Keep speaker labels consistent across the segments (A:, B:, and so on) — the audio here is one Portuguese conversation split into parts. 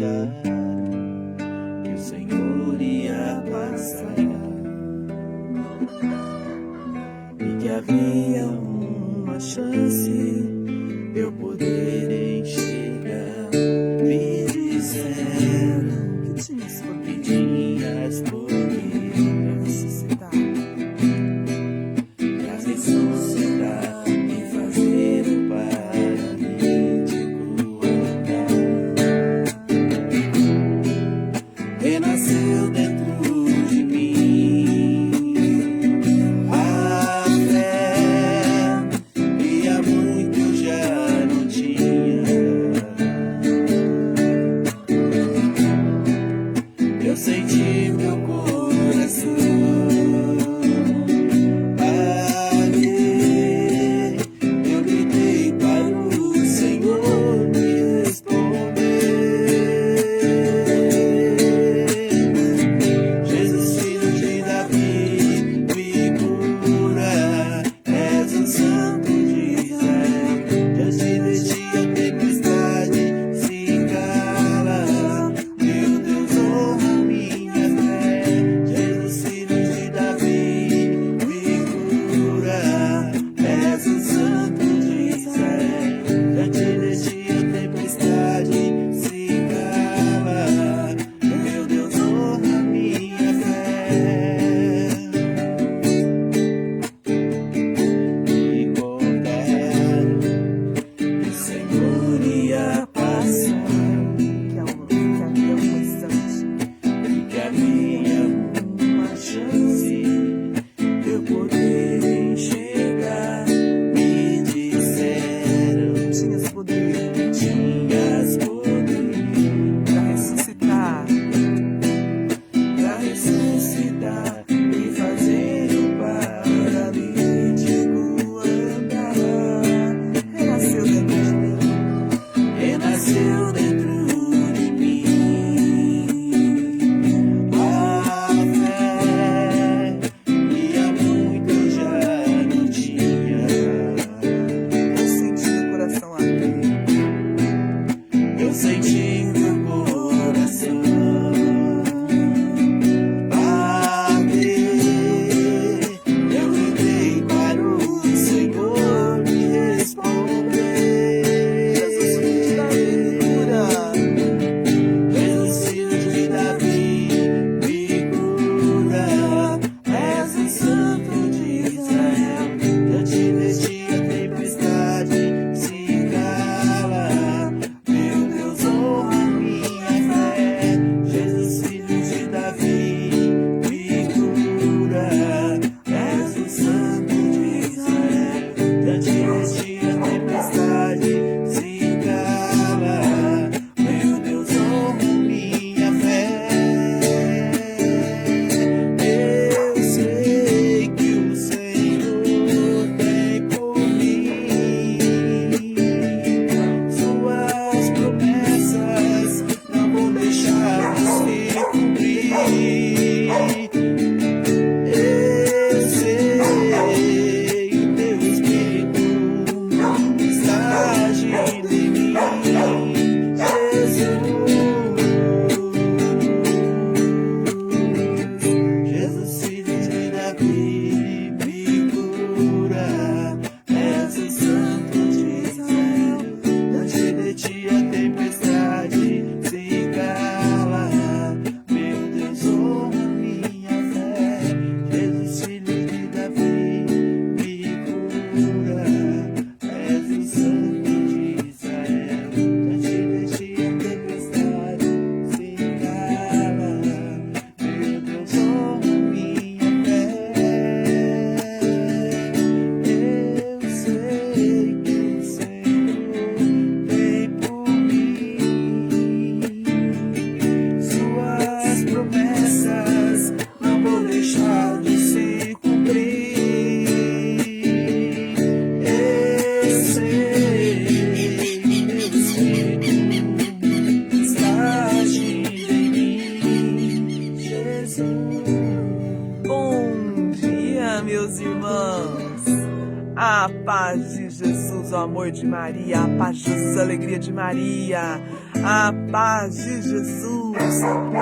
A: lugar que o Senhor ia passar, e que havia uma chance de eu poder enxergar. Me disseram que tinhas poder
B: pra ressuscitar,
A: pra ressuscitar e fazer o paralítico andar. Renasceu dentro de mim a fé, e há muito A paz de Jesus, o amor de Maria, a paz de Jesus, a alegria de Maria, a paz de Jesus,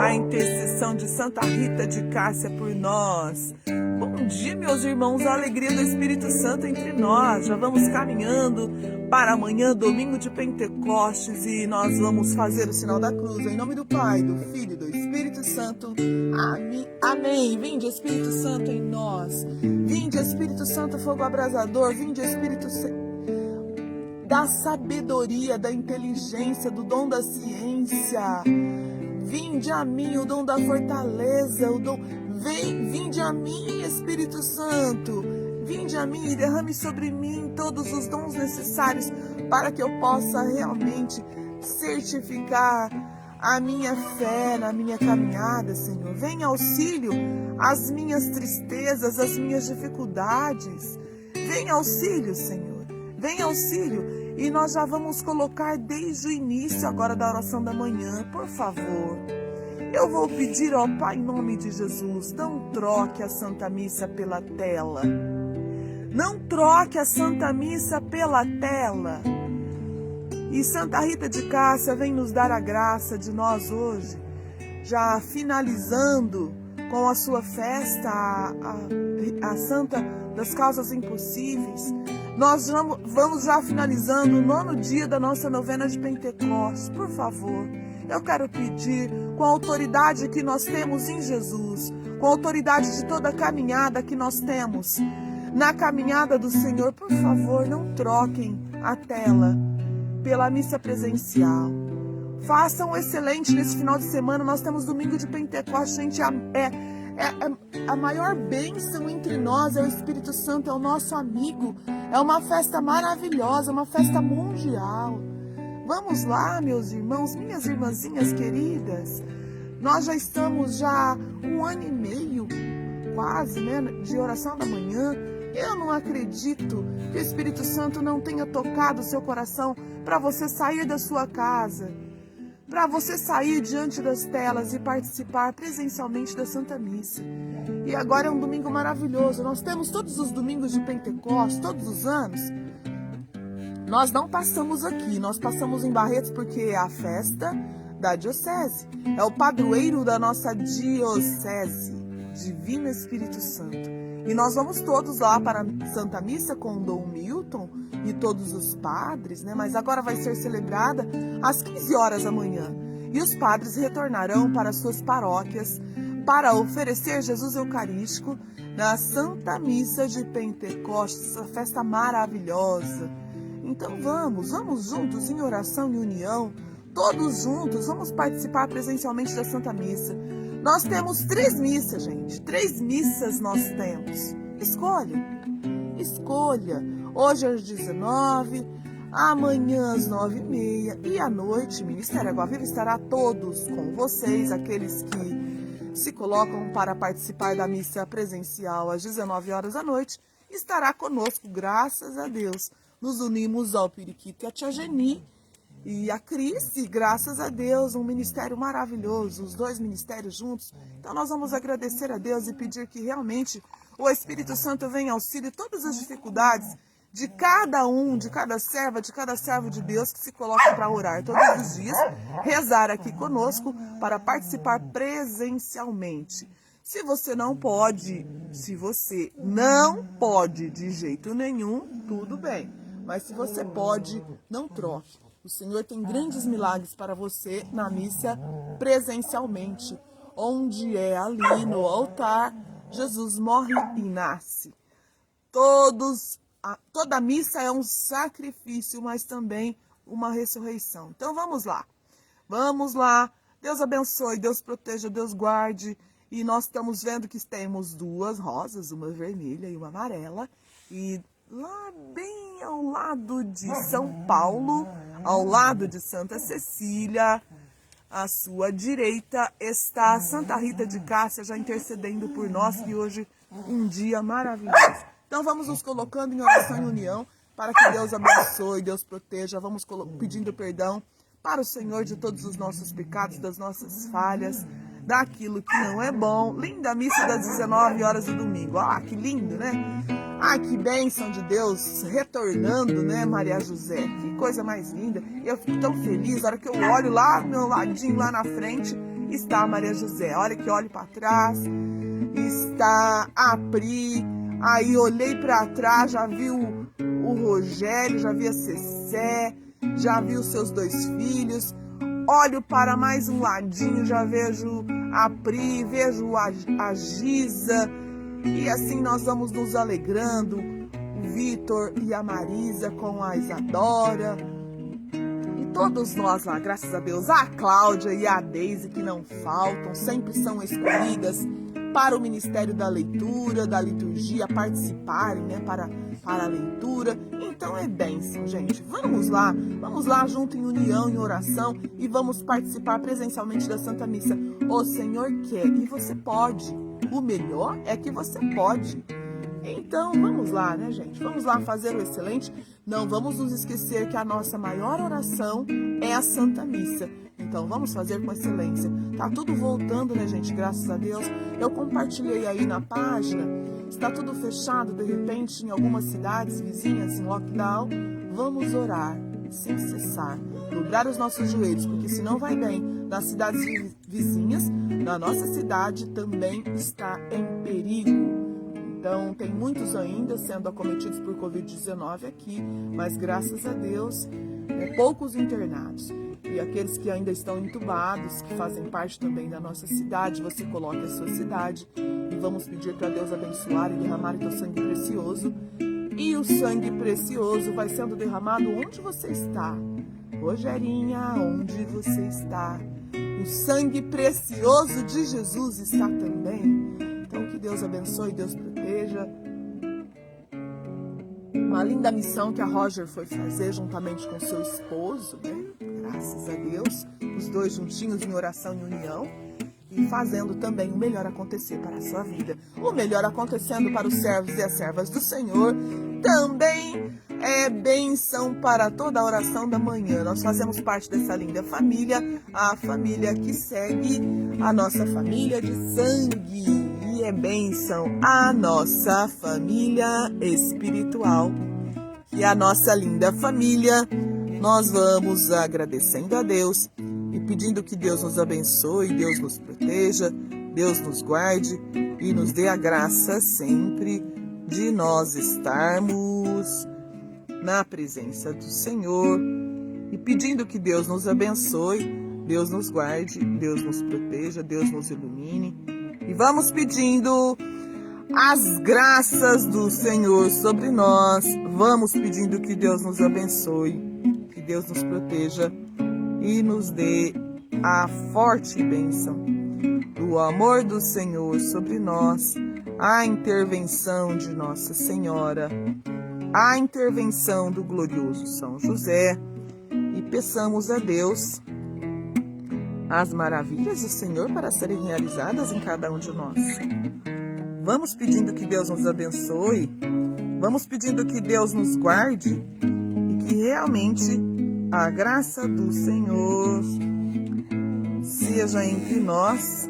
A: a intercessão de Santa Rita de Cássia por nós. Bom dia, meus irmãos, a alegria do Espírito Santo entre nós. Já vamos caminhando para amanhã, domingo de Pentecostes, e nós vamos fazer o sinal da cruz, em nome do Pai, do Filho e do Espírito Santo. Amém. Amém. Vinde, Espírito Santo, em nós. Vinde, Espírito Santo, fogo abrasador. Vinde, Espírito Santo, da sabedoria, da inteligência, do dom da ciência. Vinde a mim o dom da fortaleza, o dom... Vinde a mim, Espírito Santo. Vinde a mim e derrame sobre mim todos os dons necessários para que eu possa realmente certificar a minha fé na minha caminhada, Senhor. Vem auxílio às minhas tristezas, às minhas dificuldades. Vem auxílio, Senhor. Vem auxílio. E nós já vamos colocar desde o início agora da oração da manhã, por favor. Eu vou pedir ao Pai, em nome de Jesus, não troque a Santa Missa pela tela. Não troque a Santa Missa pela tela. E Santa Rita de Cássia vem nos dar a graça de nós hoje, já finalizando com a sua festa, a Santa das Causas Impossíveis. Nós vamos já finalizando o 9º dia da nossa novena de Pentecostes. Por favor, eu quero pedir, com a autoridade que nós temos em Jesus, com a autoridade de toda a caminhada que nós temos na caminhada do Senhor, por favor, não troquem a tela pela missa presencial. Façam excelente nesse final de semana. Nós temos domingo de Pentecostes, gente. A maior bênção entre nós é o Espírito Santo, é o nosso amigo. É uma festa maravilhosa, uma festa mundial. Vamos lá, meus irmãos, minhas irmãzinhas queridas. Nós já estamos 1 ano e meio, quase, né, de oração da manhã. Eu não acredito que o Espírito Santo não tenha tocado o seu coração para você sair da sua casa, para você sair diante das telas e participar presencialmente da Santa Missa. E agora é um domingo maravilhoso. Nós temos todos os domingos de Pentecostes, todos os anos. Nós não passamos aqui, nós passamos em Barretos porque é a festa da diocese. É o padroeiro da nossa diocese, Divino Espírito Santo. E nós vamos todos lá para a Santa Missa com o Dom Milton e todos os padres, né? Mas agora vai ser celebrada às 15 horas da manhã. E os padres retornarão para suas paróquias para oferecer Jesus Eucarístico na Santa Missa de Pentecostes, essa festa maravilhosa. Então vamos juntos em oração e união, todos juntos, vamos participar presencialmente da Santa Missa. Nós temos 3 missas, gente. 3 missas nós temos. Escolha. Hoje às 19, amanhã às 9h30 e à noite, Ministério Água Viva estará todos com vocês, aqueles que se colocam para participar da missa presencial às 19 horas da noite, estará conosco, graças a Deus. Nos unimos ao Periquito e a Tia Geni e a Cris, e graças a Deus, um ministério maravilhoso, os 2 ministérios juntos. Então nós vamos agradecer a Deus e pedir que realmente o Espírito Santo venha auxílio todas as dificuldades de cada um, de cada serva, de cada servo de Deus que se coloca para orar todos os dias, rezar aqui conosco para participar presencialmente. Se você não pode de jeito nenhum, tudo bem. Mas se você pode, não troque. O Senhor tem grandes milagres para você na missa presencialmente, onde é ali no altar, Jesus morre e nasce. Toda missa é um sacrifício, mas também uma ressurreição. Então vamos lá. Deus abençoe, Deus proteja, Deus guarde. E nós estamos vendo que temos 2 rosas, uma vermelha e uma amarela. E lá bem ao lado de São Paulo, ao lado de Santa Cecília, à sua direita está Santa Rita de Cássia já intercedendo por nós, e hoje um dia maravilhoso. Então vamos nos colocando em oração e união para que Deus abençoe, Deus proteja. Vamos pedindo perdão para o Senhor de todos os nossos pecados, das nossas falhas, daquilo que não é bom. Linda missa das 19 horas do domingo. Ah, que lindo, né? Ai, que bênção de Deus, retornando, né, Maria José? Que coisa mais linda. Eu fico tão feliz, na hora que eu olho lá no meu ladinho, lá na frente, está a Maria José. Olha que olho para trás, está a Pri. Aí olhei para trás, já vi o Rogério, já vi a Cecé, já vi os seus 2 filhos. Olho para mais um ladinho, já vejo a Pri, vejo a Giza. E assim nós vamos nos alegrando, o Vitor e a Marisa com a Isadora. E todos nós lá, graças a Deus, a Cláudia e a Deise que não faltam, sempre são escolhidas para o Ministério da Leitura, da Liturgia, participarem, né, para a leitura. Então é bênção, gente. Vamos lá junto em união, em oração e vamos participar presencialmente da Santa Missa. O Senhor quer e você pode. O melhor é que você pode. Então, vamos lá, né, gente? Vamos lá fazer o excelente. Não vamos nos esquecer que a nossa maior oração é a Santa Missa. Então, vamos fazer com excelência. Tá tudo voltando, né, gente? Graças a Deus. Eu compartilhei aí na página. Está tudo fechado, de repente, em algumas cidades vizinhas, em lockdown. Vamos orar sem cessar. Dobrar os nossos joelhos, porque se não vai bem nas cidades vizinhas, na nossa cidade também está em perigo. Então, tem muitos ainda sendo acometidos por Covid-19 aqui, mas graças a Deus, poucos internados. E aqueles que ainda estão entubados, que fazem parte também da nossa cidade, você coloca a sua cidade e vamos pedir para Deus abençoar e derramar o teu sangue precioso. E o sangue precioso vai sendo derramado onde você está. Rogerinha, onde você está? O sangue precioso de Jesus está também. Então, que Deus abençoe, Deus proteja. Uma linda missão que a Roger foi fazer juntamente com seu esposo, né? Graças a Deus. Os 2 juntinhos em oração e união. E fazendo também o melhor acontecer para a sua vida. O melhor acontecendo para os servos e as servas do Senhor. Também é bênção para toda a oração da manhã. Nós fazemos parte dessa linda família, a família que segue a nossa família de sangue. E é bênção a nossa família espiritual. E a nossa linda família, nós vamos agradecendo a Deus e pedindo que Deus nos abençoe, Deus nos proteja, Deus nos guarde e nos dê a graça sempre de nós estarmos na presença do Senhor e pedindo que Deus nos abençoe, Deus nos guarde, Deus nos proteja, Deus nos ilumine. E vamos pedindo as graças do Senhor sobre nós, vamos pedindo que Deus nos abençoe, que Deus nos proteja e nos dê a forte bênção do amor do Senhor sobre nós, a intervenção de Nossa Senhora, a intervenção do glorioso São José, e peçamos a Deus as maravilhas do Senhor para serem realizadas em cada um de nós. Vamos pedindo que Deus nos abençoe, vamos pedindo que Deus nos guarde e que realmente a graça do Senhor seja entre nós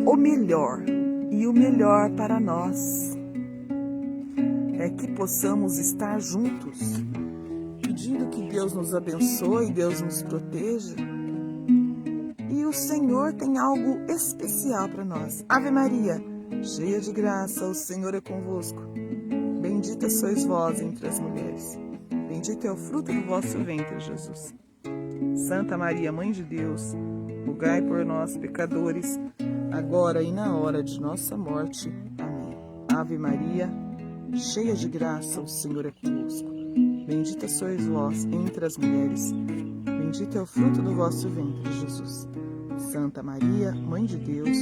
A: o melhor, e o melhor para nós é que possamos estar juntos, pedindo que Deus nos abençoe, Deus nos proteja, e o Senhor tem algo especial para nós. Ave Maria, cheia de graça, o Senhor é convosco. Bendita sois vós entre as mulheres. Bendito é o fruto do vosso ventre, Jesus. Santa Maria, Mãe de Deus, rogai por nós, pecadores, agora e na hora de nossa morte. Amém. Ave Maria, cheia de graça, o Senhor é convosco. Bendita sois vós entre as mulheres. Bendito é o fruto do vosso ventre, Jesus. Santa Maria, Mãe de Deus,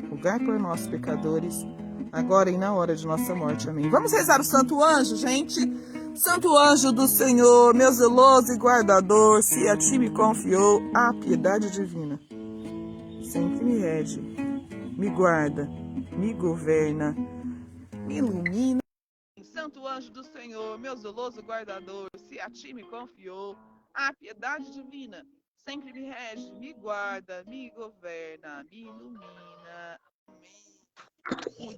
A: rogai por nós, pecadores, agora e na hora de nossa morte. Amém. Vamos rezar o Santo Anjo, gente? Santo Anjo do Senhor, meu zeloso e guardador, se a ti me confiou a piedade divina, sempre me rege, me guarda, me governa, me ilumina. Santo Anjo do Senhor, meu zeloso guardador, se a ti me confiou a piedade divina, sempre me rege, me guarda, me governa, me ilumina. Amém.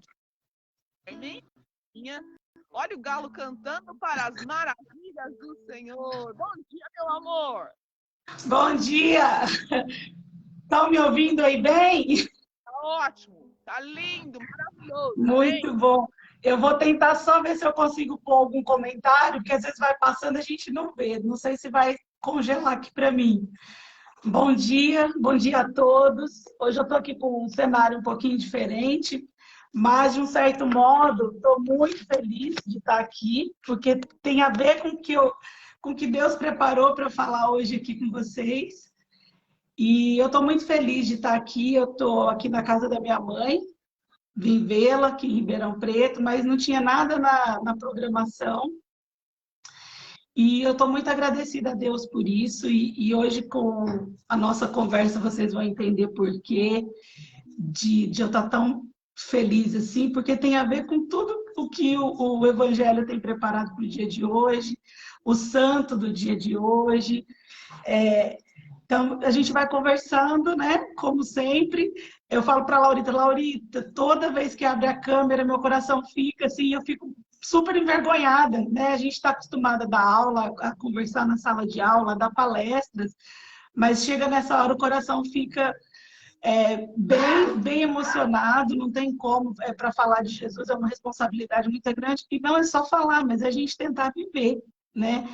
A: Carminha. Olha o galo cantando para as maravilhas do Senhor. Bom dia, meu amor.
B: Bom dia! Estão me ouvindo aí bem?
A: Tá ótimo, tá lindo, maravilhoso, amém?
B: Muito bom. Eu vou tentar só ver se eu consigo pôr algum comentário, porque às vezes vai passando e a gente não vê. Não sei se vai congelar aqui para mim. Bom dia a todos. Hoje eu estou aqui com um cenário um pouquinho diferente, mas de um certo modo estou muito feliz de estar aqui, porque tem a ver com o que Deus preparou para eu falar hoje aqui com vocês. E eu estou muito feliz de estar aqui. Eu estou aqui na casa da minha mãe, vim vê-la aqui em Ribeirão Preto, mas não tinha nada na programação. E eu estou muito agradecida a Deus por isso. E hoje, com a nossa conversa, vocês vão entender por quê de eu estar tão feliz assim, porque tem a ver com tudo o que o Evangelho tem preparado para o dia de hoje, o santo do dia de hoje. Então, a gente vai conversando, né? Como sempre. Eu falo para a Laurita, Laurita, toda vez que abre a câmera, meu coração fica assim, eu fico super envergonhada, né? A gente está acostumada a dar aula, a conversar na sala de aula, a dar palestras, mas chega nessa hora o coração fica bem emocionado, não tem como, para falar de Jesus é uma responsabilidade muito grande, e não é só falar, mas é a gente tentar viver, né?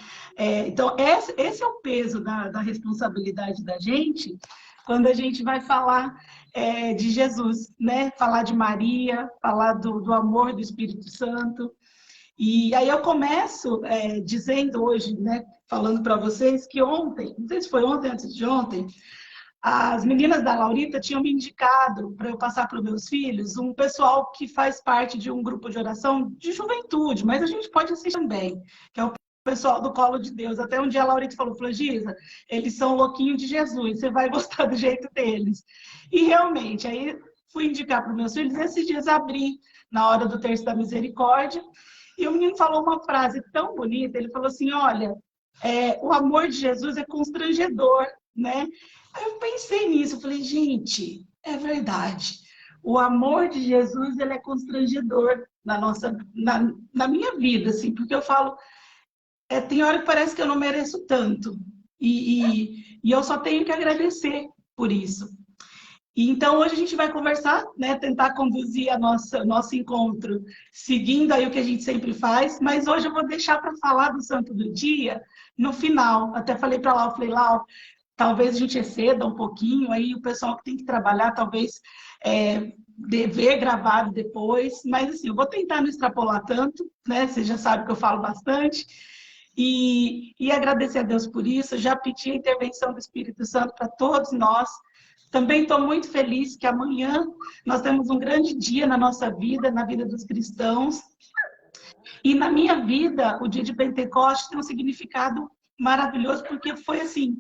B: Então, esse é o peso da responsabilidade da gente, quando a gente vai falar de Jesus, né? Falar de Maria, falar do amor do Espírito Santo. E aí eu começo dizendo hoje, né? Falando para vocês que ontem, não sei se foi ontem, antes de ontem, as meninas da Laurita tinham me indicado para eu passar para os meus filhos um pessoal que faz parte de um grupo de oração de juventude, mas a gente pode assistir também, que é o pessoal do Colo de Deus. Até um dia a Laurita falou, Flagisa, eles são louquinhos de Jesus, você vai gostar do jeito deles. E realmente, aí fui indicar para os meus filhos, esses dias abri na hora do Terço da Misericórdia, e o menino falou uma frase tão bonita, ele falou assim, olha, o amor de Jesus é constrangedor, né? Aí eu pensei nisso, eu falei, gente, é verdade. O amor de Jesus, ele é constrangedor na minha vida, assim, porque eu falo, tem hora que parece que eu não mereço tanto, e eu só tenho que agradecer por isso. E então hoje a gente vai conversar, né, tentar conduzir nosso encontro, seguindo aí o que a gente sempre faz, mas hoje eu vou deixar para falar do Santo do Dia no final. Até falei para lá, eu falei, Lau, talvez a gente exceda um pouquinho, aí o pessoal que tem que trabalhar talvez ver gravado depois, mas assim, eu vou tentar não extrapolar tanto, né? Você já sabe que eu falo bastante, e agradecer a Deus por isso, já pedi a intervenção do Espírito Santo para todos nós. Também estou muito feliz que amanhã nós temos um grande dia na nossa vida, na vida dos cristãos, e na minha vida, o dia de Pentecostes tem um significado maravilhoso, porque foi assim,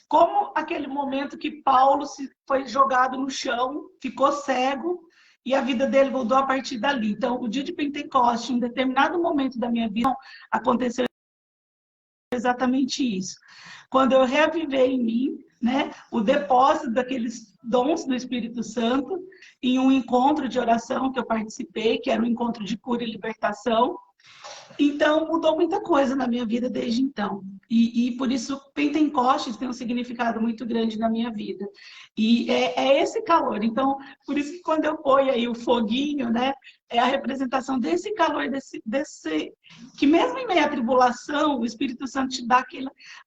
B: como aquele momento que Paulo foi jogado no chão, ficou cego, e a vida dele mudou a partir dali. Então, o dia de Pentecostes, em um determinado momento da minha vida, aconteceu exatamente isso. Quando eu reavivei em mim, né, o depósito daqueles dons do Espírito Santo, em um encontro de oração que eu participei, que era um encontro de cura e libertação. Então, mudou muita coisa na minha vida desde então. E por isso, Pentecostes tem um significado muito grande na minha vida. E é esse calor. Então, por isso que quando eu ponho aí o foguinho, né, é a representação desse calor, desse que mesmo em meio à tribulação, o Espírito Santo te dá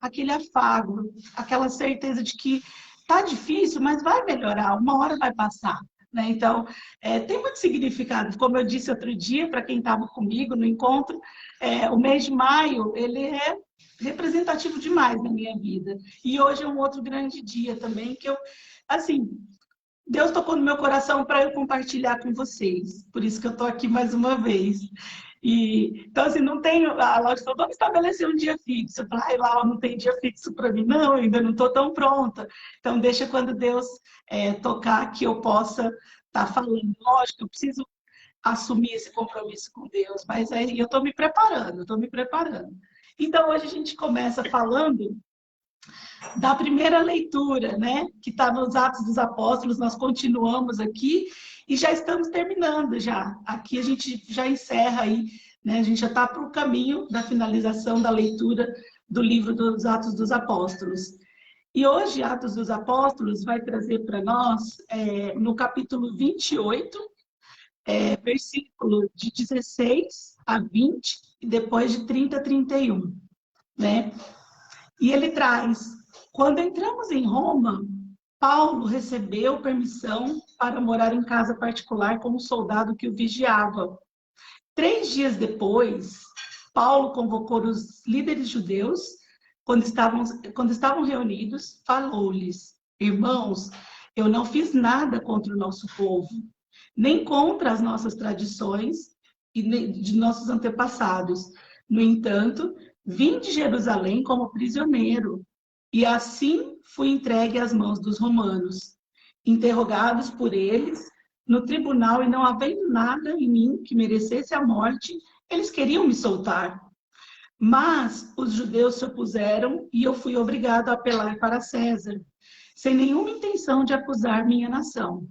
B: aquele afago, aquela certeza de que tá difícil, mas vai melhorar, uma hora vai passar. Né? Então, tem muito significado. Como eu disse outro dia, para quem estava comigo no encontro, o mês de maio, ele é representativo demais na minha vida. E hoje é um outro grande dia também, que assim, Deus tocou no meu coração para eu compartilhar com vocês. Por isso que eu estou aqui mais uma vez. Então, assim, não tenho... A Laura falou, vamos estabelecer um dia fixo. Eu falei, ai, Laura, não tem dia fixo para mim. Não, eu ainda não estou tão pronta. Então, deixa quando Deus tocar que eu possa estar falando. Lógico, eu preciso assumir esse compromisso com Deus, mas eu estou me preparando, Então, hoje a gente começa falando da primeira leitura, né? Que está nos Atos dos Apóstolos, nós continuamos aqui e já estamos terminando já. Aqui a gente já encerra aí, né? A gente já está para o caminho da finalização da leitura do livro dos Atos dos Apóstolos. E hoje, Atos dos Apóstolos vai trazer para nós, no capítulo 28, versículo de 16 a 20, e depois de 30 a 31, né? E ele traz: quando entramos em Roma, Paulo recebeu permissão para morar em casa particular com um soldado que o vigiava. 3 dias depois, Paulo convocou os líderes judeus, quando estavam reunidos, falou-lhes: irmãos, eu não fiz nada contra o nosso povo, nem contra as nossas tradições e de nossos antepassados. No entanto, vim de Jerusalém como prisioneiro, e assim fui entregue às mãos dos romanos. Interrogados por eles no tribunal e não havendo nada em mim que merecesse a morte, eles queriam me soltar. Mas os judeus se opuseram e eu fui obrigado a apelar para César, sem nenhuma intenção de acusar minha nação.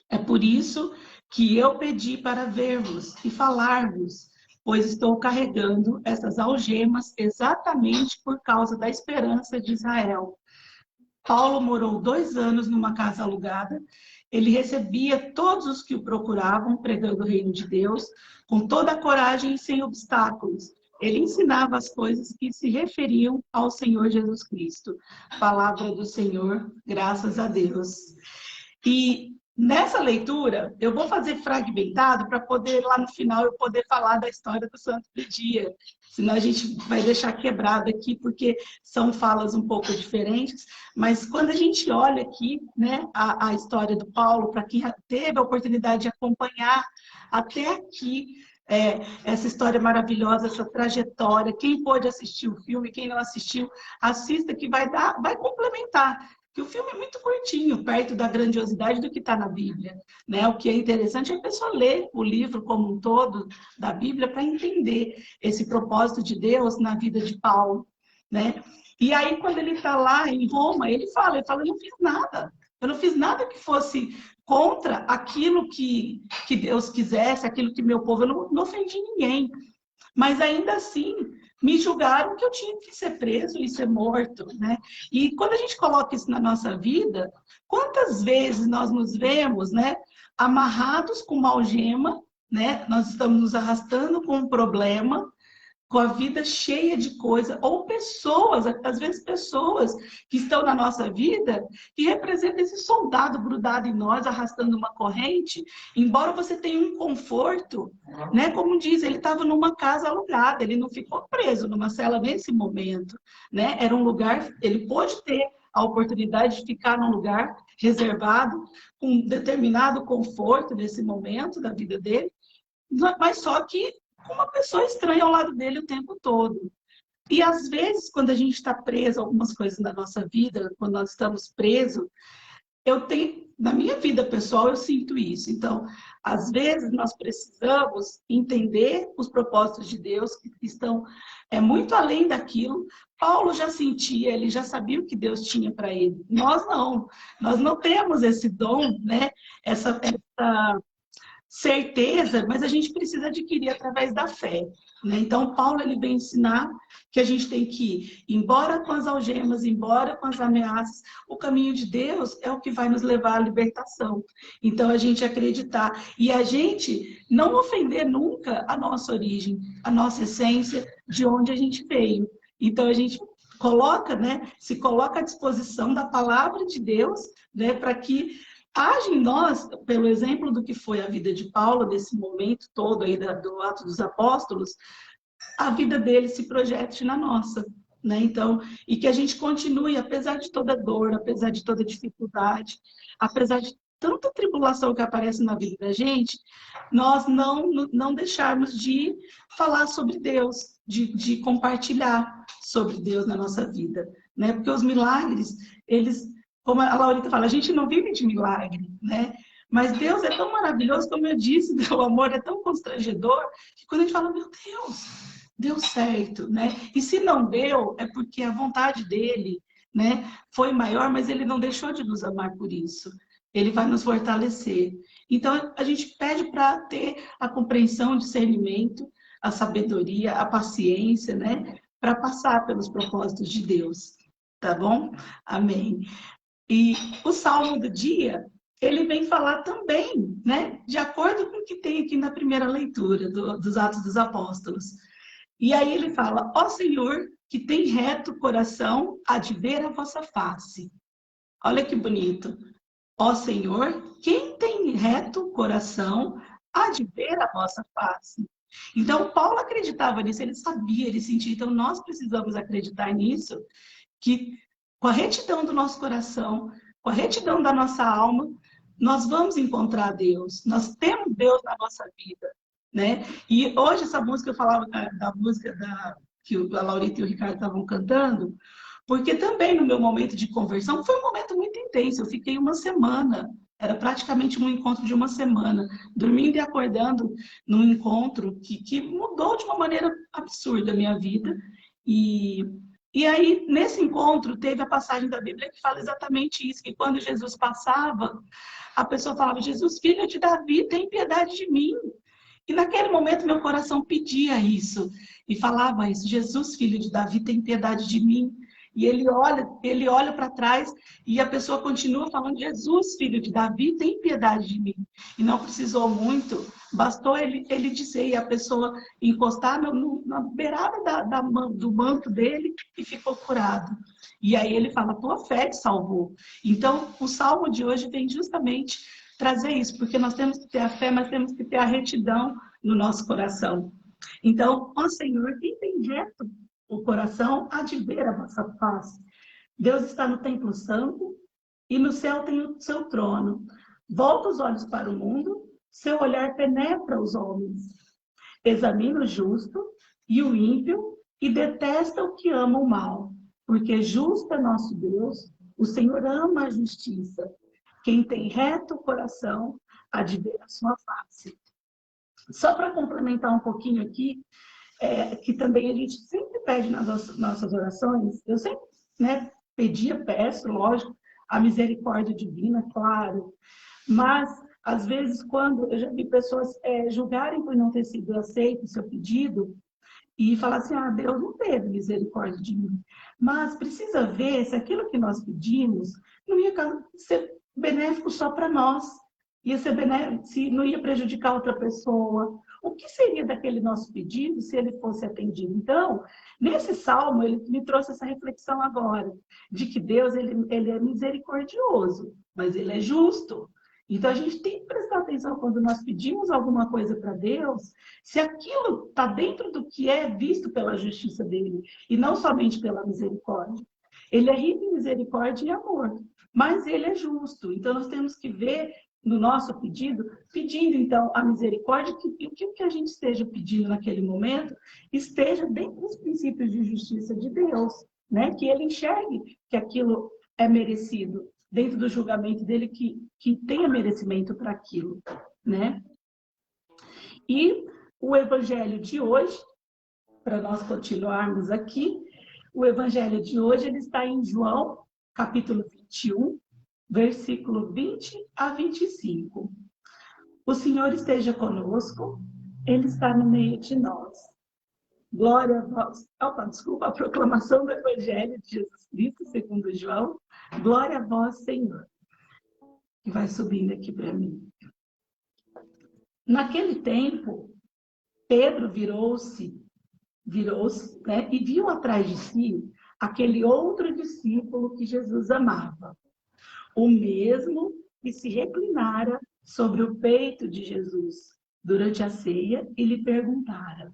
B: É por isso que eu pedi para ver-vos e falar-vos, pois estou carregando essas algemas exatamente por causa da esperança de Israel. Paulo morou 2 anos numa casa alugada. Ele recebia todos os que o procuravam, pregando o reino de Deus, com toda a coragem e sem obstáculos. Ele ensinava as coisas que se referiam ao Senhor Jesus Cristo. Palavra do Senhor, graças a Deus. E nessa leitura, eu vou fazer fragmentado para poder, lá no final, eu poder falar da história do Santo do Dia. Senão a gente vai deixar quebrado aqui, porque são falas um pouco diferentes. Mas quando a gente olha aqui, né, a história do Paulo, para quem teve a oportunidade de acompanhar até aqui, essa história maravilhosa, essa trajetória, quem pôde assistir o filme, quem não assistiu, assista, que vai complementar. Que o filme é muito curtinho, perto da grandiosidade do que está na Bíblia, né? O que é interessante é a pessoa ler o livro como um todo da Bíblia para entender esse propósito de Deus na vida de Paulo, né? E aí, quando ele está lá em Roma, ele fala, eu não fiz nada. Eu não fiz nada que fosse contra aquilo que Deus quisesse, aquilo que meu povo... Eu não ofendi ninguém. Mas ainda assim, me julgaram que eu tinha que ser preso e ser morto, né? E quando a gente coloca isso na nossa vida, quantas vezes nós nos vemos, né, amarrados com uma algema, né? Nós estamos nos arrastando com um problema, com a vida cheia de coisa, ou pessoas, às vezes pessoas que estão na nossa vida, que representam esse soldado grudado em nós, arrastando uma corrente, embora você tenha um conforto, né? Como diz, ele estava numa casa alugada, ele não ficou preso numa cela nesse momento, né? Era um lugar, ele pôde ter a oportunidade de ficar num lugar reservado, com um determinado conforto nesse momento da vida dele, mas só que com uma pessoa estranha ao lado dele o tempo todo. E às vezes, quando a gente está preso a algumas coisas na nossa vida, quando nós estamos presos, na minha vida pessoal, eu sinto isso. Então, às vezes, nós precisamos entender os propósitos de Deus, que estão muito além daquilo. Paulo já sentia, ele já sabia o que Deus tinha para ele. Nós não temos esse dom, né? Essa certeza, mas a gente precisa adquirir através da fé, né? Então, Paulo ele vem ensinar que a gente tem que ir, embora com as algemas, embora com as ameaças, o caminho de Deus é o que vai nos levar à libertação. Então, a gente acreditar e a gente não ofender nunca a nossa origem, a nossa essência, de onde a gente veio. Então, a gente coloca, né, se coloca à disposição da palavra de Deus, né, para que age em nós, pelo exemplo do que foi a vida de Paulo, nesse momento todo aí do Ato dos Apóstolos, a vida dele se projete na nossa, né? Então, e que a gente continue, apesar de toda dor, apesar de toda dificuldade, apesar de tanta tribulação que aparece na vida da gente, nós não deixarmos de falar sobre Deus, de compartilhar sobre Deus na nossa vida, né? Porque os milagres, eles... Como a Laurita fala, a gente não vive de milagre, né? Mas Deus é tão maravilhoso, como eu disse, o amor é tão constrangedor, que quando a gente fala, meu Deus, deu certo, né? E se não deu, é porque a vontade dele, né, foi maior, mas ele não deixou de nos amar por isso. Ele vai nos fortalecer. Então, a gente pede para ter a compreensão, o discernimento, a sabedoria, a paciência, né, para passar pelos propósitos de Deus. Tá bom? Amém. E o Salmo do dia, ele vem falar também, né, de acordo com o que tem aqui na primeira leitura dos Atos dos Apóstolos. E aí ele fala: ó Senhor, que tem reto coração, há de ver a vossa face. Olha que bonito. Ó Senhor, quem tem reto coração, há de ver a vossa face. Então, Paulo acreditava nisso, ele sabia, ele sentia. Então, nós precisamos acreditar nisso, que com a retidão do nosso coração, com a retidão da nossa alma, nós vamos encontrar Deus. Nós temos Deus na nossa vida, né? E hoje essa música, eu falava da música que a Laurita e o Ricardo estavam cantando, porque também no meu momento de conversão foi um momento muito intenso. Eu fiquei uma semana, era praticamente um encontro de uma semana, dormindo e acordando num encontro que mudou de uma maneira absurda a minha vida. E aí, nesse encontro, teve a passagem da Bíblia que fala exatamente isso, que quando Jesus passava, a pessoa falava: Jesus, filho de Davi, tem piedade de mim. E naquele momento, meu coração pedia isso, e falava isso: Jesus, filho de Davi, tem piedade de mim. E ele olha para trás e a pessoa continua falando: Jesus, filho de Davi, tem piedade de mim. E não precisou muito, bastou ele dizer, e a pessoa encostar na beirada do manto dele e ficou curado. E aí ele fala: tua fé te salvou. Então, o salmo de hoje vem justamente trazer isso, porque nós temos que ter a fé, mas temos que ter a retidão no nosso coração. Então, ó Senhor, quem tem reto o coração, há de ver a vossa face. Deus está no templo santo e no céu tem o seu trono. Volta os olhos para o mundo, seu olhar penetra os homens. Examina o justo e o ímpio e detesta o que ama o mal. Porque justo é nosso Deus, o Senhor ama a justiça. Quem tem reto o coração, há de ver a sua face. Só para complementar um pouquinho aqui, que também a gente sempre pede nas nossas orações, eu sempre, né, peço, lógico, a misericórdia divina, claro, mas, às vezes, quando eu já vi pessoas julgarem por não ter sido aceito o seu pedido, e falar assim: ah, Deus não teve misericórdia de mim. Mas precisa ver se aquilo que nós pedimos não ia ser benéfico só para nós, ia ser benéfico, se não ia prejudicar outra pessoa. O que seria daquele nosso pedido se ele fosse atendido? Então, nesse salmo, ele me trouxe essa reflexão agora, de que Deus ele é misericordioso, mas ele é justo. Então, a gente tem que prestar atenção quando nós pedimos alguma coisa para Deus, se aquilo está dentro do que é visto pela justiça dele, e não somente pela misericórdia. Ele é rico em misericórdia e amor, mas ele é justo. Então, nós temos que ver no nosso pedindo, então, a misericórdia, que o que a gente esteja pedindo naquele momento esteja dentro dos princípios de justiça de Deus, né? Que ele enxergue que aquilo é merecido, dentro do julgamento dele, que tenha merecimento para aquilo, né? E o evangelho de hoje, para nós continuarmos aqui, o evangelho de hoje ele está em João, capítulo 21, versículo 20 a 25. O Senhor esteja conosco, Ele está no meio de nós. Glória a vós. Desculpa, a proclamação do Evangelho de Jesus Cristo, segundo João. Glória a vós, Senhor. Que vai subindo aqui para mim. Naquele tempo, Pedro virou-se, né, e viu atrás de si aquele outro discípulo que Jesus amava. O mesmo que se reclinara sobre o peito de Jesus durante a ceia e lhe perguntara: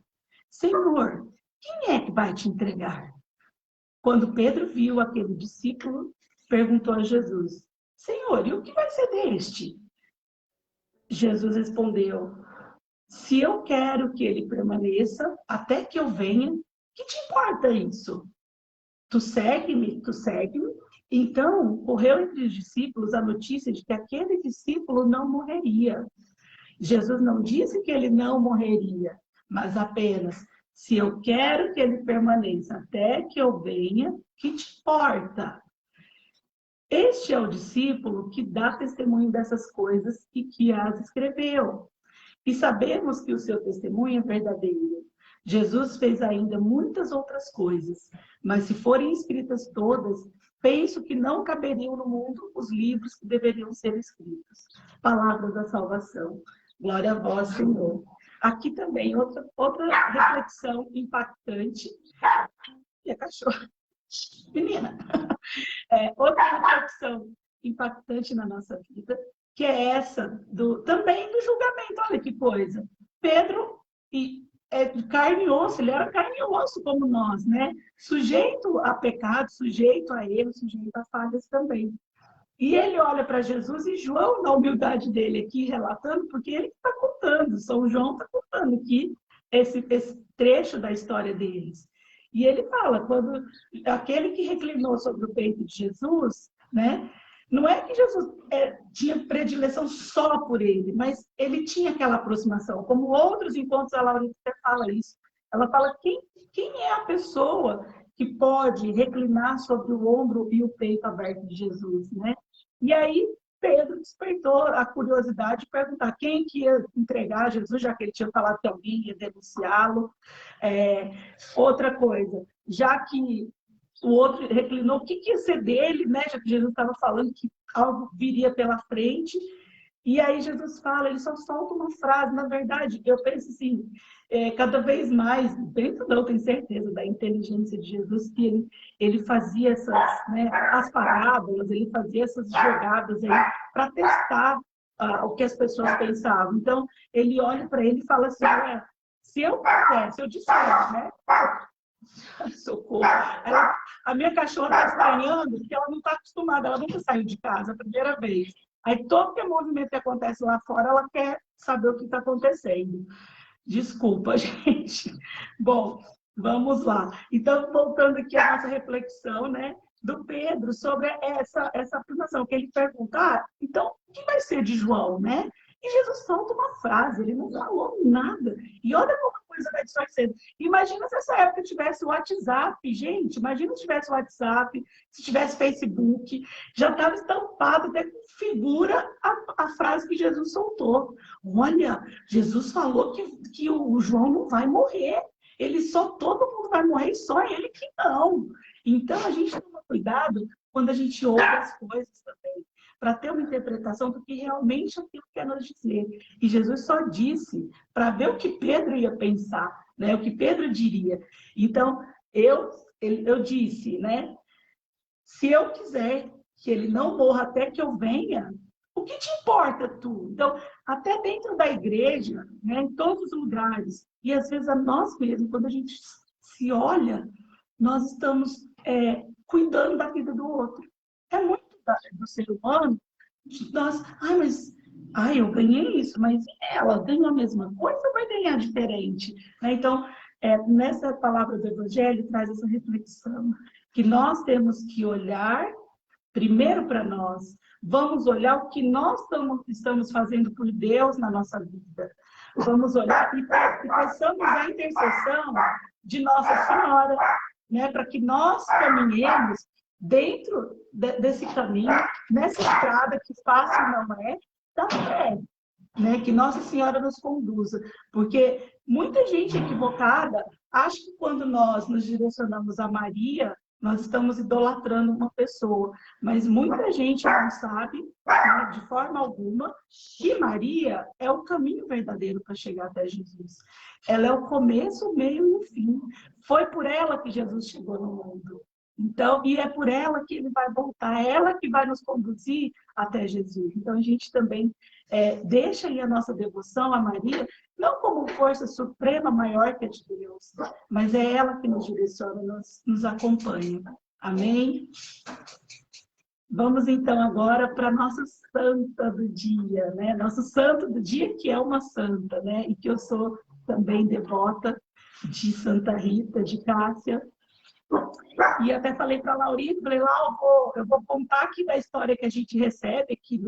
B: Senhor, quem é que vai te entregar? Quando Pedro viu aquele discípulo, perguntou a Jesus: Senhor, e o que vai ser deste? Jesus respondeu: se eu quero que ele permaneça até que eu venha, que te importa isso? Tu segue-me, tu segue-me. Então, correu entre os discípulos a notícia de que aquele discípulo não morreria. Jesus não disse que ele não morreria, mas apenas: Se eu quero que ele permaneça até que eu venha, que te importa? Este é o discípulo que dá testemunho dessas coisas e que as escreveu. E sabemos que o seu testemunho é verdadeiro. Jesus fez ainda muitas outras coisas, mas se forem escritas todas, penso que não caberiam no mundo os livros que deveriam ser escritos. Palavra da salvação. Glória a vós, Senhor. Aqui também outra reflexão impactante. E a cachorra. Menina. Outra reflexão impactante na nossa vida, que é essa também do julgamento. Olha que coisa. Pedro é de carne e osso, ele era carne e osso como nós, né? Sujeito a pecado, sujeito a erros, sujeito a falhas também. E ele olha para Jesus e João, na humildade dele aqui, relatando, porque ele está contando, São João está contando aqui esse trecho da história deles. E ele fala, quando aquele que reclinou sobre o peito de Jesus, né? Não é que Jesus tinha predileção só por ele, mas ele tinha aquela aproximação. Como outros encontros, a Laurita fala isso. Ela fala, quem é a pessoa que pode reclinar sobre o ombro e o peito aberto de Jesus, né? E aí, Pedro despertou a curiosidade de perguntar quem que ia entregar Jesus, já que ele tinha falado que alguém ia denunciá-lo. Outra coisa, já que o outro reclinou, o que ia ser dele, né? Já que Jesus estava falando que algo viria pela frente. E aí Jesus fala, ele só solta uma frase. Na verdade, eu penso assim, cada vez mais, penso não, tenho certeza da inteligência de Jesus, que ele fazia essas, né, as parábolas, ele fazia essas jogadas aí para testar o que as pessoas pensavam. Então, ele olha para ele e fala assim, se eu disser, né? Socorro. A minha cachorra está estranhando porque ela não está acostumada, ela nunca saiu de casa, a primeira vez. Aí todo que movimento que acontece lá fora, ela quer saber o que está acontecendo. Desculpa, gente. Bom, vamos lá. Então, voltando aqui à nossa reflexão, né, do Pedro sobre essa afirmação, que ele pergunta, então, o que vai ser de João, né? E Jesus solta uma frase, ele não falou nada. E olha como a coisa vai distorcendo. Imagina se essa época tivesse o WhatsApp, gente. Imagina se tivesse o WhatsApp, se tivesse Facebook. Já estava estampado, até com figura a frase que Jesus soltou. Olha, Jesus falou que o João não vai morrer. Todo mundo vai morrer, só ele que não. Então, a gente toma cuidado quando a gente ouve as coisas também, para ter uma interpretação do que realmente aquilo quer nos dizer. E Jesus só disse para ver o que Pedro ia pensar, né? O que Pedro diria. Então, eu disse, né? Se eu quiser que ele não morra até que eu venha, o que te importa tu? Então, até dentro da igreja, né, em todos os lugares, e às vezes a nós mesmos, quando a gente se olha, nós estamos cuidando da vida do outro. É muito do ser humano, nós, eu ganhei isso, mas ela ganhou a mesma coisa ou vai ganhar diferente? Então, nessa palavra do Evangelho, traz essa reflexão, que nós temos que olhar primeiro para nós, vamos olhar o que nós estamos fazendo por Deus na nossa vida. Vamos olhar e peçamos a intercessão de Nossa Senhora, né, para que nós caminhemos dentro desse caminho, nessa estrada que fácil não é, da fé, né, que Nossa Senhora nos conduza. Porque muita gente equivocada acha que quando nós nos direcionamos a Maria, nós estamos idolatrando uma pessoa, mas muita gente não sabe, né, de forma alguma, que Maria é o caminho verdadeiro para chegar até Jesus. Ela é o começo, o meio e o fim. Foi por ela que Jesus chegou no mundo. Então, e é por ela que ele vai voltar, é ela que vai nos conduzir até Jesus. Então, a gente também deixa aí a nossa devoção a Maria, não como força suprema maior que a de Deus, mas é ela que nos direciona, nos acompanha. Amém? Vamos, então, agora para a nossa santa do dia, né? Nosso santo do dia, que é uma santa, né? E que eu sou também devota de Santa Rita, de Cássia. E até falei para a Laurita, falei, eu vou contar aqui da história que a gente recebe aqui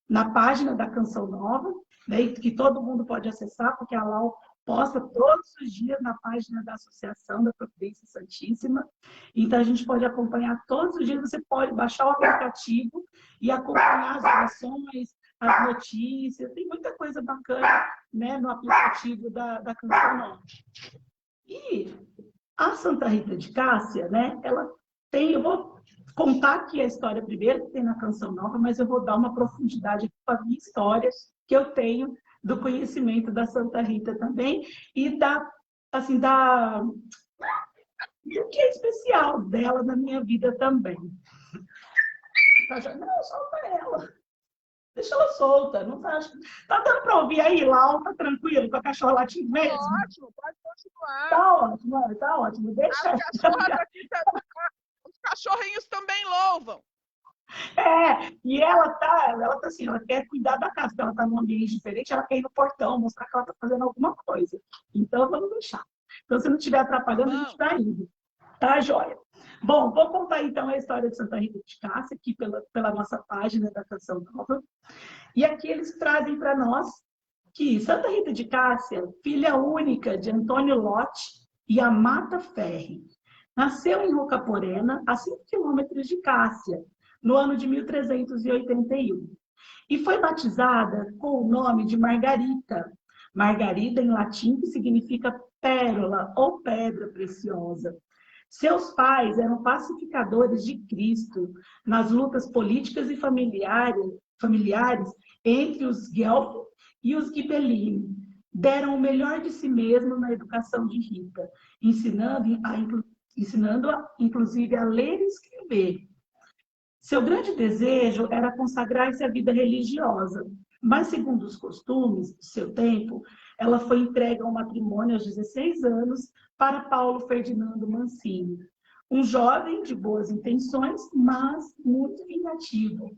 B: na página da Canção Nova, né, que todo mundo pode acessar, porque a Lau posta todos os dias na página da Associação da Providência Santíssima. Então, a gente pode acompanhar todos os dias. Você pode baixar o aplicativo e acompanhar as orações, as notícias. Tem muita coisa bacana, né, no aplicativo da Canção Nova. E a Santa Rita de Cássia, né, ela tem... Eu vou contar aqui a história primeiro, que tem na Canção Nova, mas eu vou dar uma profundidade para a minha história, que eu tenho do conhecimento da Santa Rita também, e assim, do que é especial dela na minha vida também. Não, solta ela. Deixa ela solta. Não tá dando para ouvir aí, Lau? Tá tranquilo com a cachorra latindo mesmo?
C: Tá ótimo, pode continuar.
B: Tá ótimo. Deixa
C: Os cachorrinhos também louvam.
B: E ela tá assim, ela quer cuidar da casa, porque ela tá num ambiente diferente, ela quer ir no portão, mostrar que ela tá fazendo alguma coisa. Então, vamos deixar. Então, se não estiver atrapalhando, a gente tá indo. Tá, joia? Bom, vou contar então a história de Santa Rita de Cássia, aqui pela nossa página da Canção Nova. E aqui eles trazem para nós que Santa Rita de Cássia, filha única de Antônio Lotte e Amata Ferri, nasceu em Rocaporena, a 5 quilômetros de Cássia, no ano de 1381. E foi batizada com o nome de Margarita. Margarida, em latim, que significa pérola ou pedra preciosa. Seus pais eram pacificadores de Cristo nas lutas políticas e familiares entre os Guelfi e os Ghibellini. Deram o melhor de si mesmos na educação de Rita, ensinando-a, inclusive, a ler e escrever. Seu grande desejo era consagrar-se à vida religiosa, mas, segundo os costumes do seu tempo, ela foi entregue ao matrimônio aos 16 anos para Paulo Ferdinando Mancini, um jovem de boas intenções, mas muito vingativo.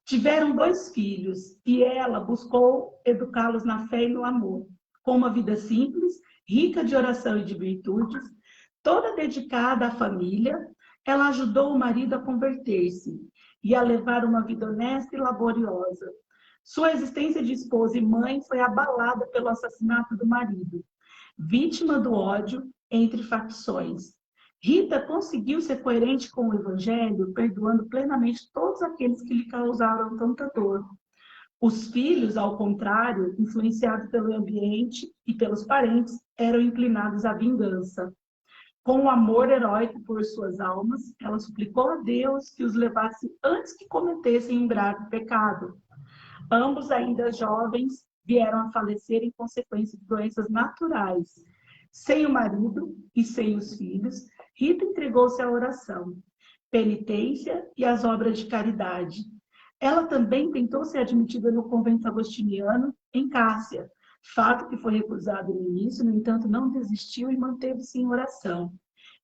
B: Tiveram 2 filhos e ela buscou educá-los na fé e no amor, com uma vida simples, rica de oração e de virtudes, toda dedicada à família. Ela ajudou o marido a converter-se e a levar uma vida honesta e laboriosa. Sua existência de esposa e mãe foi abalada pelo assassinato do marido, vítima do ódio entre facções. Rita conseguiu ser coerente com o Evangelho, perdoando plenamente todos aqueles que lhe causaram tanta dor. Os filhos, ao contrário, influenciados pelo ambiente e pelos parentes, eram inclinados à vingança. Com o amor heróico por suas almas, ela suplicou a Deus que os levasse antes que cometessem um grave pecado. Ambos, ainda jovens, vieram a falecer em consequência de doenças naturais. Sem o marido e sem os filhos, Rita entregou-se à oração, penitência e às obras de caridade. Ela também tentou ser admitida no convento agostiniano em Cássia, fato que foi recusado no início, no entanto, não desistiu e manteve-se em oração,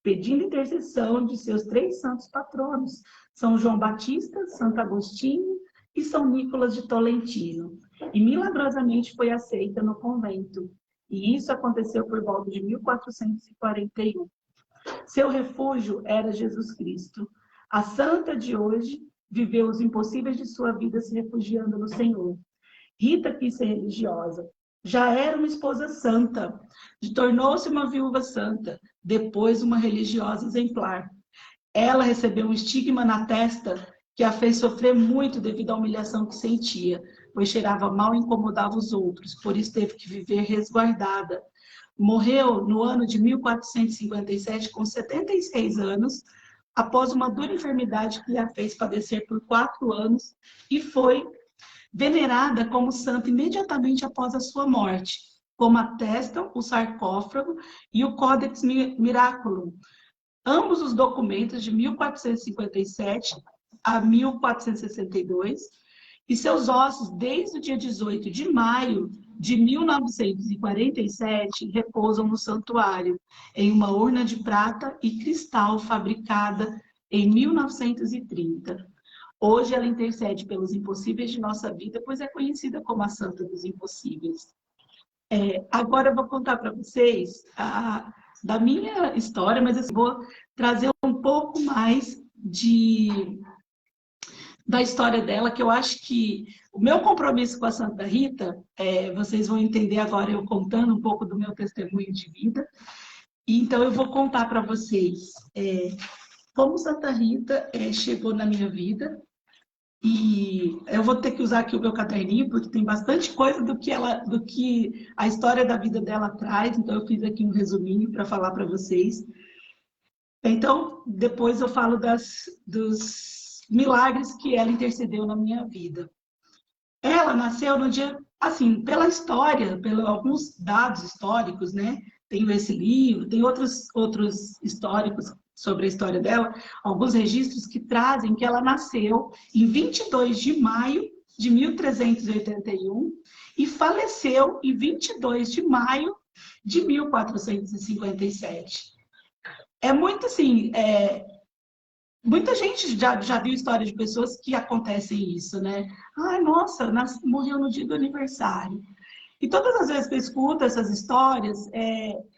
B: pedindo intercessão de seus 3 santos patronos, São João Batista, Santo Agostinho e São Nicolas de Tolentino. E milagrosamente foi aceita no convento. E isso aconteceu por volta de 1441. Seu refúgio era Jesus Cristo. A santa de hoje viveu os impossíveis de sua vida se refugiando no Senhor. Rita quis ser religiosa. Já era uma esposa santa, tornou-se uma viúva santa, depois uma religiosa exemplar. Ela recebeu um estigma na testa que a fez sofrer muito devido à humilhação que sentia, pois cheirava mal e incomodava os outros, por isso teve que viver resguardada. Morreu no ano de 1457, com 76 anos, após uma dura enfermidade que a fez padecer por 4 anos, e foi venerada como santa imediatamente após a sua morte, como atestam o sarcófago e o Codex Miraculum, ambos os documentos de 1457 a 1462, e seus ossos, desde o dia 18 de maio de 1947, repousam no santuário, em uma urna de prata e cristal fabricada em 1930. Hoje ela intercede pelos impossíveis de nossa vida, pois é conhecida como a Santa dos Impossíveis. Agora eu vou contar para vocês da minha história, mas eu vou trazer um pouco mais da história dela, que eu acho que o meu compromisso com a Santa Rita, vocês vão entender agora eu contando um pouco do meu testemunho de vida. Então, eu vou contar para vocês como Santa Rita chegou na minha vida. E eu vou ter que usar aqui o meu caderninho, porque tem bastante coisa do que a história da vida dela traz. Então, eu fiz aqui um resuminho para falar para vocês. Então, depois eu falo dos milagres que ela intercedeu na minha vida. Ela nasceu no dia, assim, pela história, pelos alguns dados históricos, né? Tenho esse livro, tem outros históricos sobre a história dela, alguns registros que trazem que ela nasceu em 22 de maio de 1381 e faleceu em 22 de maio de 1457. É muito assim, muita gente já viu história de pessoas que acontecem isso, né? Ai, nossa, morreu no dia do aniversário. E todas as vezes que eu escuto essas histórias,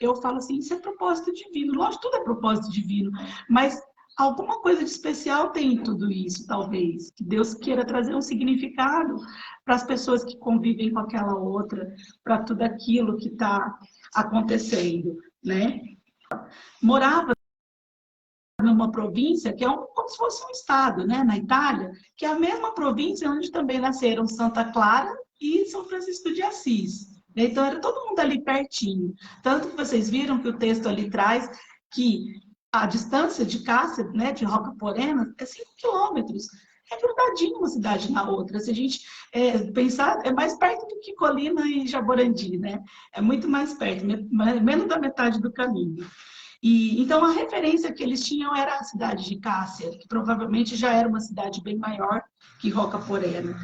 B: eu falo assim, isso é propósito divino. Lógico, tudo é propósito divino, mas alguma coisa de especial tem em tudo isso, talvez. Que Deus queira trazer um significado para as pessoas que convivem com aquela outra, para tudo aquilo que está acontecendo, né? Morava numa província que é como se fosse um estado, né, na Itália, que é a mesma província onde também nasceram Santa Clara e São Francisco de Assis. Então, era todo mundo ali pertinho. Tanto que vocês viram que o texto ali traz que a distância de Cássia, né, de Roca Porena, é 5 quilômetros. É grudadinho uma cidade na outra. Se a gente pensar, é mais perto do que Colina e Jaborandi, né? É muito mais perto, menos da metade do caminho. Então, a referência que eles tinham era a cidade de Cássia, que provavelmente já era uma cidade bem maior que Roca Porena.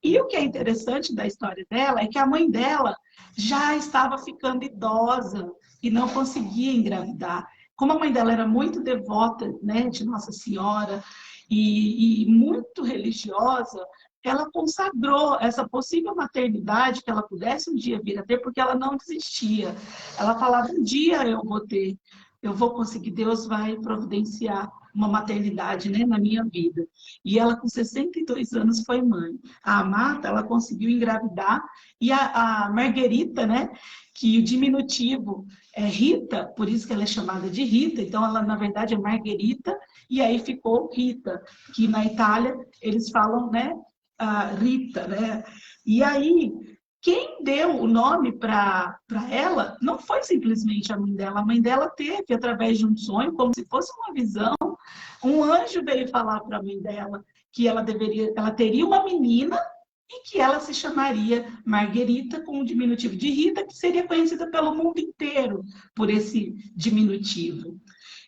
B: E o que é interessante da história dela é que a mãe dela já estava ficando idosa e não conseguia engravidar. Como a mãe dela era muito devota, né, de Nossa Senhora e muito religiosa, ela consagrou essa possível maternidade que ela pudesse um dia vir a ter, porque ela não desistia. Ela falava, um dia eu vou ter. Eu vou conseguir, Deus vai providenciar uma maternidade, né, na minha vida. E ela, com 62 anos, foi mãe. A Marta, ela conseguiu engravidar, e a Marguerita, né, que o diminutivo é Rita, por isso que ela é chamada de Rita, então ela, na verdade, é Marguerita, e aí ficou Rita, que na Itália eles falam, né, Rita, né? E aí, quem deu o nome para ela não foi simplesmente a mãe dela teve, através de um sonho, como se fosse uma visão, um anjo veio falar para a mãe dela que ela teria uma menina e que ela se chamaria Marguerita, com o diminutivo de Rita, que seria conhecida pelo mundo inteiro por esse diminutivo.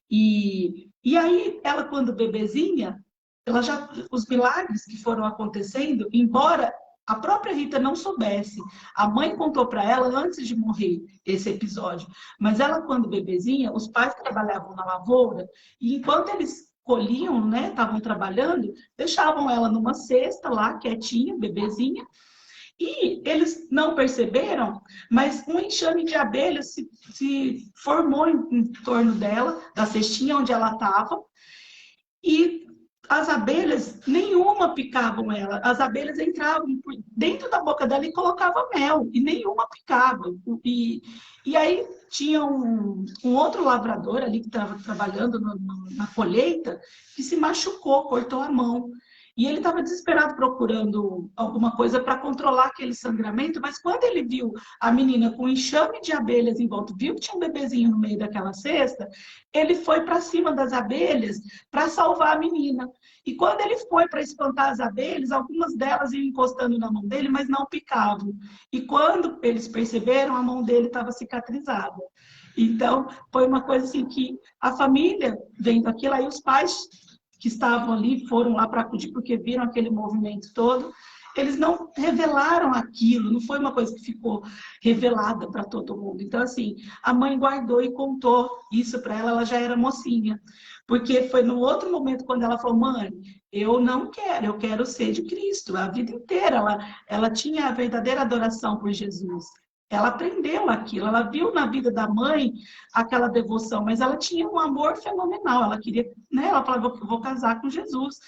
B: E aí, ela, quando bebezinha, os milagres que foram acontecendo, embora a própria Rita não soubesse. A mãe contou para ela antes de morrer esse episódio. Mas ela, quando bebezinha, os pais trabalhavam na lavoura e enquanto eles colhiam, né, estavam trabalhando, deixavam ela numa cesta lá, quietinha, bebezinha. E eles não perceberam, mas um enxame de abelhas se formou em torno dela, da cestinha onde ela estava. E as abelhas, nenhuma picavam ela. As abelhas entravam dentro da boca dela e colocavam mel, e nenhuma picava. E aí tinha um outro lavrador ali que estava trabalhando na colheita, que se machucou, cortou a mão. E ele estava desesperado procurando alguma coisa para controlar aquele sangramento, mas quando ele viu a menina com um enxame de abelhas em volta, viu que tinha um bebezinho no meio daquela cesta, ele foi para cima das abelhas para salvar a menina. E quando ele foi para espantar as abelhas, algumas delas iam encostando na mão dele, mas não picavam. E quando eles perceberam, a mão dele estava cicatrizada. Então, foi uma coisa assim que a família, vendo aquilo, aí os pais que estavam ali foram lá para acudir, porque viram aquele movimento todo. Eles não revelaram aquilo, não foi uma coisa que ficou revelada para todo mundo. Então, assim, a mãe guardou e contou isso para ela, ela já era mocinha. Porque foi no outro momento, quando ela falou, mãe, eu não quero, eu quero ser de Cristo. A vida inteira ela tinha a verdadeira adoração por Jesus. Ela aprendeu aquilo, ela viu na vida da mãe aquela devoção, mas ela tinha um amor fenomenal. Ela queria, né? Ela falava, vou casar com Jesus.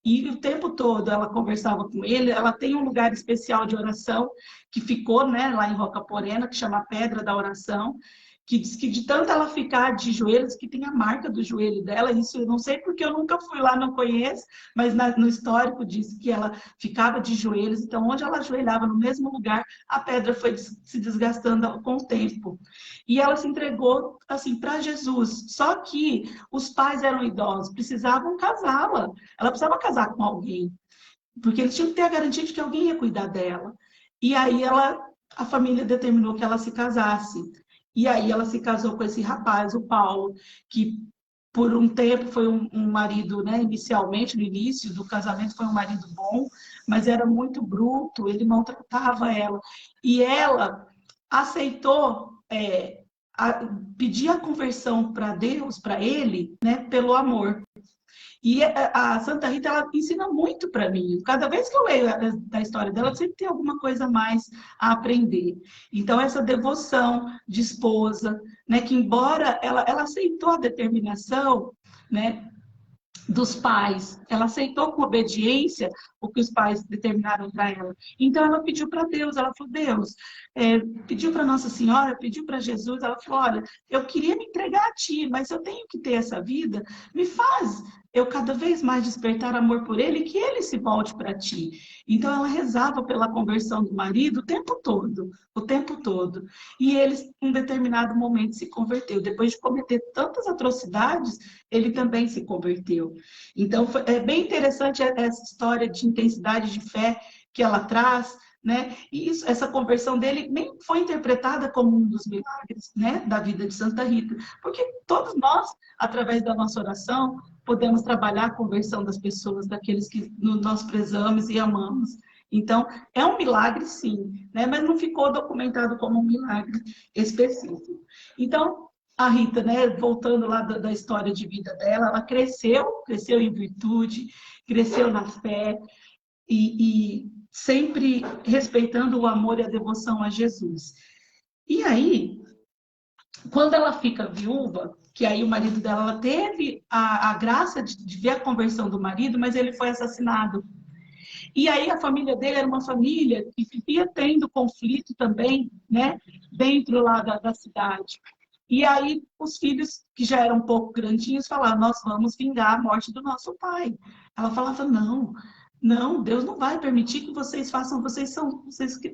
B: E o tempo todo ela conversava com ele. Ela tem um lugar especial de oração que ficou, né, lá em Roca Porena, que chama Pedra da Oração, que diz que de tanto ela ficar de joelhos, que tem a marca do joelho dela. Isso eu não sei porque eu nunca fui lá, não conheço, mas no histórico diz que ela ficava de joelhos. Então, onde ela ajoelhava no mesmo lugar, a pedra foi se desgastando com o tempo. E ela se entregou assim para Jesus. Só que os pais eram idosos, precisavam casá-la. Ela precisava casar com alguém, porque eles tinham que ter a garantia de que alguém ia cuidar dela. E aí a família determinou que ela se casasse. E aí ela se casou com esse rapaz, o Paulo, que por um tempo foi um marido, né? Inicialmente, no início do casamento, foi um marido bom, mas era muito bruto, ele maltratava ela. E ela aceitou pedir a conversão para Deus, para ele, né? Pelo amor. E a Santa Rita, ela ensina muito para mim. Cada vez que eu leio a história dela, sempre tem alguma coisa mais a aprender. Então, essa devoção de esposa, né, que embora ela aceitou a determinação, né, dos pais, ela aceitou com obediência o que os pais determinaram para ela. Então, ela pediu para Deus, ela falou, Deus, pediu para Nossa Senhora, pediu para Jesus, ela falou, olha, eu queria me entregar a Ti, mas eu tenho que ter essa vida, me faz eu cada vez mais despertar amor por Ele, e que Ele se volte para Ti. Então, ela rezava pela conversão do marido o tempo todo. E ele, em um determinado momento, se converteu. Depois de cometer tantas atrocidades, ele também se converteu. Então, é bem interessante essa história de intensidade de fé que ela traz, né? E essa conversão dele nem foi interpretada como um dos milagres, né, da vida de Santa Rita, porque todos nós, através da nossa oração, podemos trabalhar a conversão das pessoas, daqueles que nós prezamos e amamos. Então, é um milagre, sim, né? Mas não ficou documentado como um milagre específico. Então, a Rita, né, voltando lá da história de vida dela, ela cresceu em virtude, cresceu na fé e sempre respeitando o amor e a devoção a Jesus. E aí, quando ela fica viúva, que aí o marido dela, ela teve a graça de ver a conversão do marido, mas ele foi assassinado. E aí a família dele era uma família que vivia tendo conflito também, né, dentro lá da cidade. E aí os filhos, que já eram um pouco grandinhos, falaram, nós vamos vingar a morte do nosso pai. Ela falava, não, Deus não vai permitir que vocês façam, vocês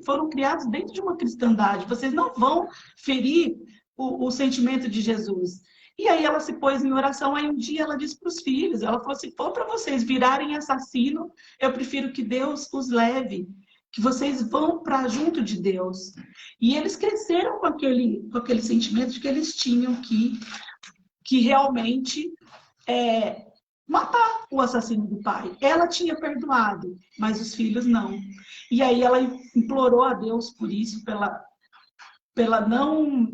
B: foram criados dentro de uma cristandade, vocês não vão ferir o sentimento de Jesus. E aí ela se pôs em oração, aí um dia ela disse para os filhos, ela falou, se for para vocês virarem assassino, eu prefiro que Deus os leve, que vocês vão para junto de Deus. E eles cresceram com aquele sentimento de que eles tinham que realmente matar o assassino do pai. Ela tinha perdoado, mas os filhos não. E aí ela implorou a Deus por isso, pela não...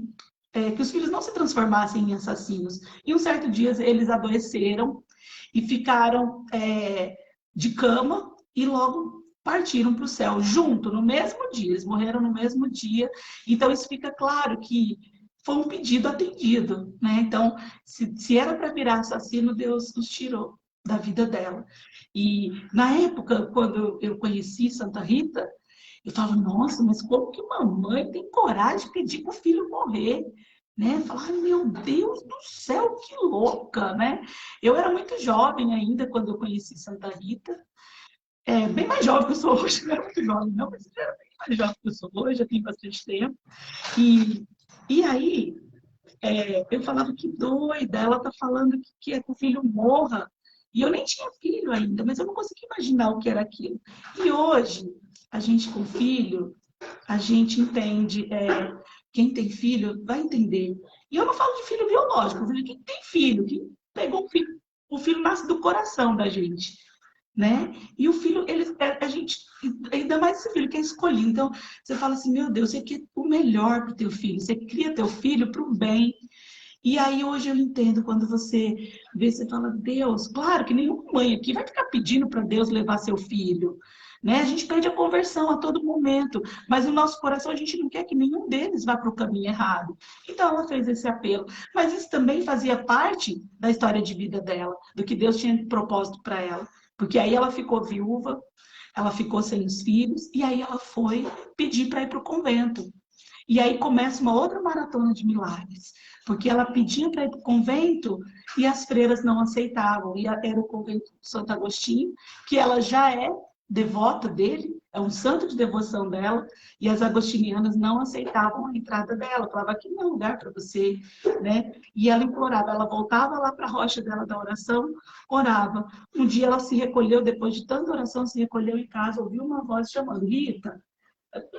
B: que os filhos não se transformassem em assassinos. E um certo dia eles adoeceram e ficaram de cama e logo partiram para o céu, junto, no mesmo dia. Eles morreram no mesmo dia. Então, isso fica claro que foi um pedido atendido, né? Então, se era para virar assassino, Deus os tirou da vida dela. E, na época, quando eu conheci Santa Rita, eu falava, nossa, mas como que uma mãe tem coragem de pedir para o filho morrer? Né? Falar, meu Deus do céu, que louca, né? Eu era muito jovem ainda quando eu conheci Santa Rita. Bem mais jovem que eu sou hoje, não era muito jovem, não, mas eu era bem mais jovem que eu sou hoje, já tem bastante tempo. E aí, eu falava, que doida, ela tá falando que quer que o filho morra. E eu nem tinha filho ainda, mas eu não conseguia imaginar o que era aquilo. E hoje, a gente com filho, a gente entende, quem tem filho vai entender. E eu não falo de filho biológico, eu falo de quem tem filho, quem pegou o filho nasce do coração da gente, né? E o filho, a gente, ainda mais esse filho que é escolhido. Então, você fala assim, meu Deus, você quer o melhor para o teu filho, você cria teu filho para o bem. E aí hoje eu entendo, quando você vê, você fala, Deus, claro que nenhuma mãe aqui vai ficar pedindo para Deus levar seu filho, né? A gente pede a conversão a todo momento, mas no nosso coração a gente não quer que nenhum deles vá para o caminho errado. Então ela fez esse apelo. Mas isso também fazia parte da história de vida dela, do que Deus tinha de propósito para ela. Porque aí ela ficou viúva, ela ficou sem os filhos, e aí ela foi pedir para ir para o convento. E aí começa uma outra maratona de milagres, porque ela pedia para ir para o convento e as freiras não aceitavam. E era o convento de Santo Agostinho, que ela já é devota dele, é um santo de devoção dela, e as agostinianas não aceitavam a entrada dela, falavam que não é lugar para você, né? E ela implorava, ela voltava lá para a rocha dela da oração, orava. Um dia ela se recolheu, depois de tanta oração, se recolheu em casa, ouviu uma voz chamando, Rita,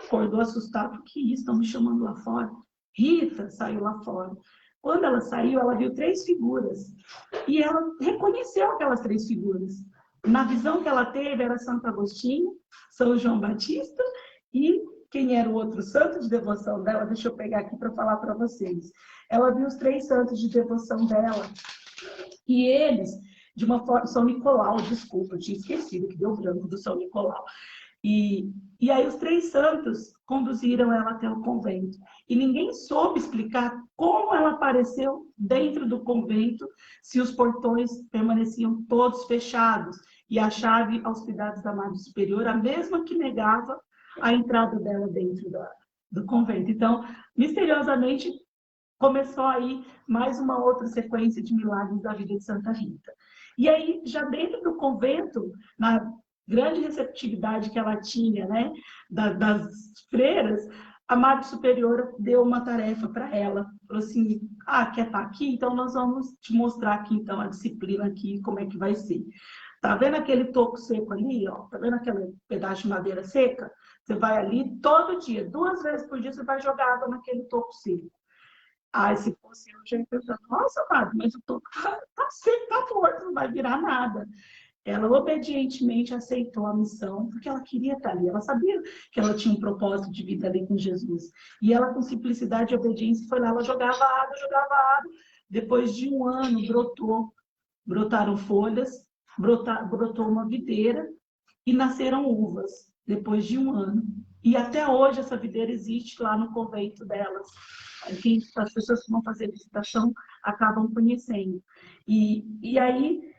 B: acordou assustado, que isso, estão me chamando lá fora. Rita saiu lá fora. Quando ela saiu, ela viu 3 figuras, e ela reconheceu aquelas 3 figuras. Na visão que ela teve, era Santo Agostinho, São João Batista, e quem era o outro santo de devoção dela, deixa eu pegar aqui para falar para vocês. Ela viu os 3 santos de devoção dela, e eles, de uma forma, São Nicolau, desculpa, eu tinha esquecido que deu branco do São Nicolau. E aí os 3 santos conduziram ela até o convento. E ninguém soube explicar como ela apareceu dentro do convento, se os portões permaneciam todos fechados. E a chave aos cuidados da Madre Superior, a mesma que negava a entrada dela dentro do convento. Então, misteriosamente, começou aí mais uma outra sequência de milagres da vida de Santa Rita. E aí, já dentro do convento, na grande receptividade que ela tinha, né, das freiras, a Madre Superiora deu uma tarefa para ela. Falou assim, quer estar aqui? Então nós vamos te mostrar aqui, então, a disciplina aqui, como é que vai ser. Tá vendo aquele toco seco ali, ó? Tá vendo aquele pedaço de madeira seca? Você vai ali todo dia, 2 vezes por dia, você vai jogar água naquele toco seco. Se fosse eu, já ia pensar, nossa, Madre, mas o toco tá seco, tá morto, não vai virar nada. Ela obedientemente aceitou a missão, porque ela queria estar ali. Ela sabia que ela tinha um propósito de vida ali com Jesus. E ela, com simplicidade e obediência, foi lá, ela jogava água, jogava água. Depois de 1 ano, brotaram folhas, brotou uma videira e nasceram uvas, depois de 1 ano. E até hoje essa videira existe lá no convento delas. Aqui, as pessoas que vão fazer visitação acabam conhecendo. E aí,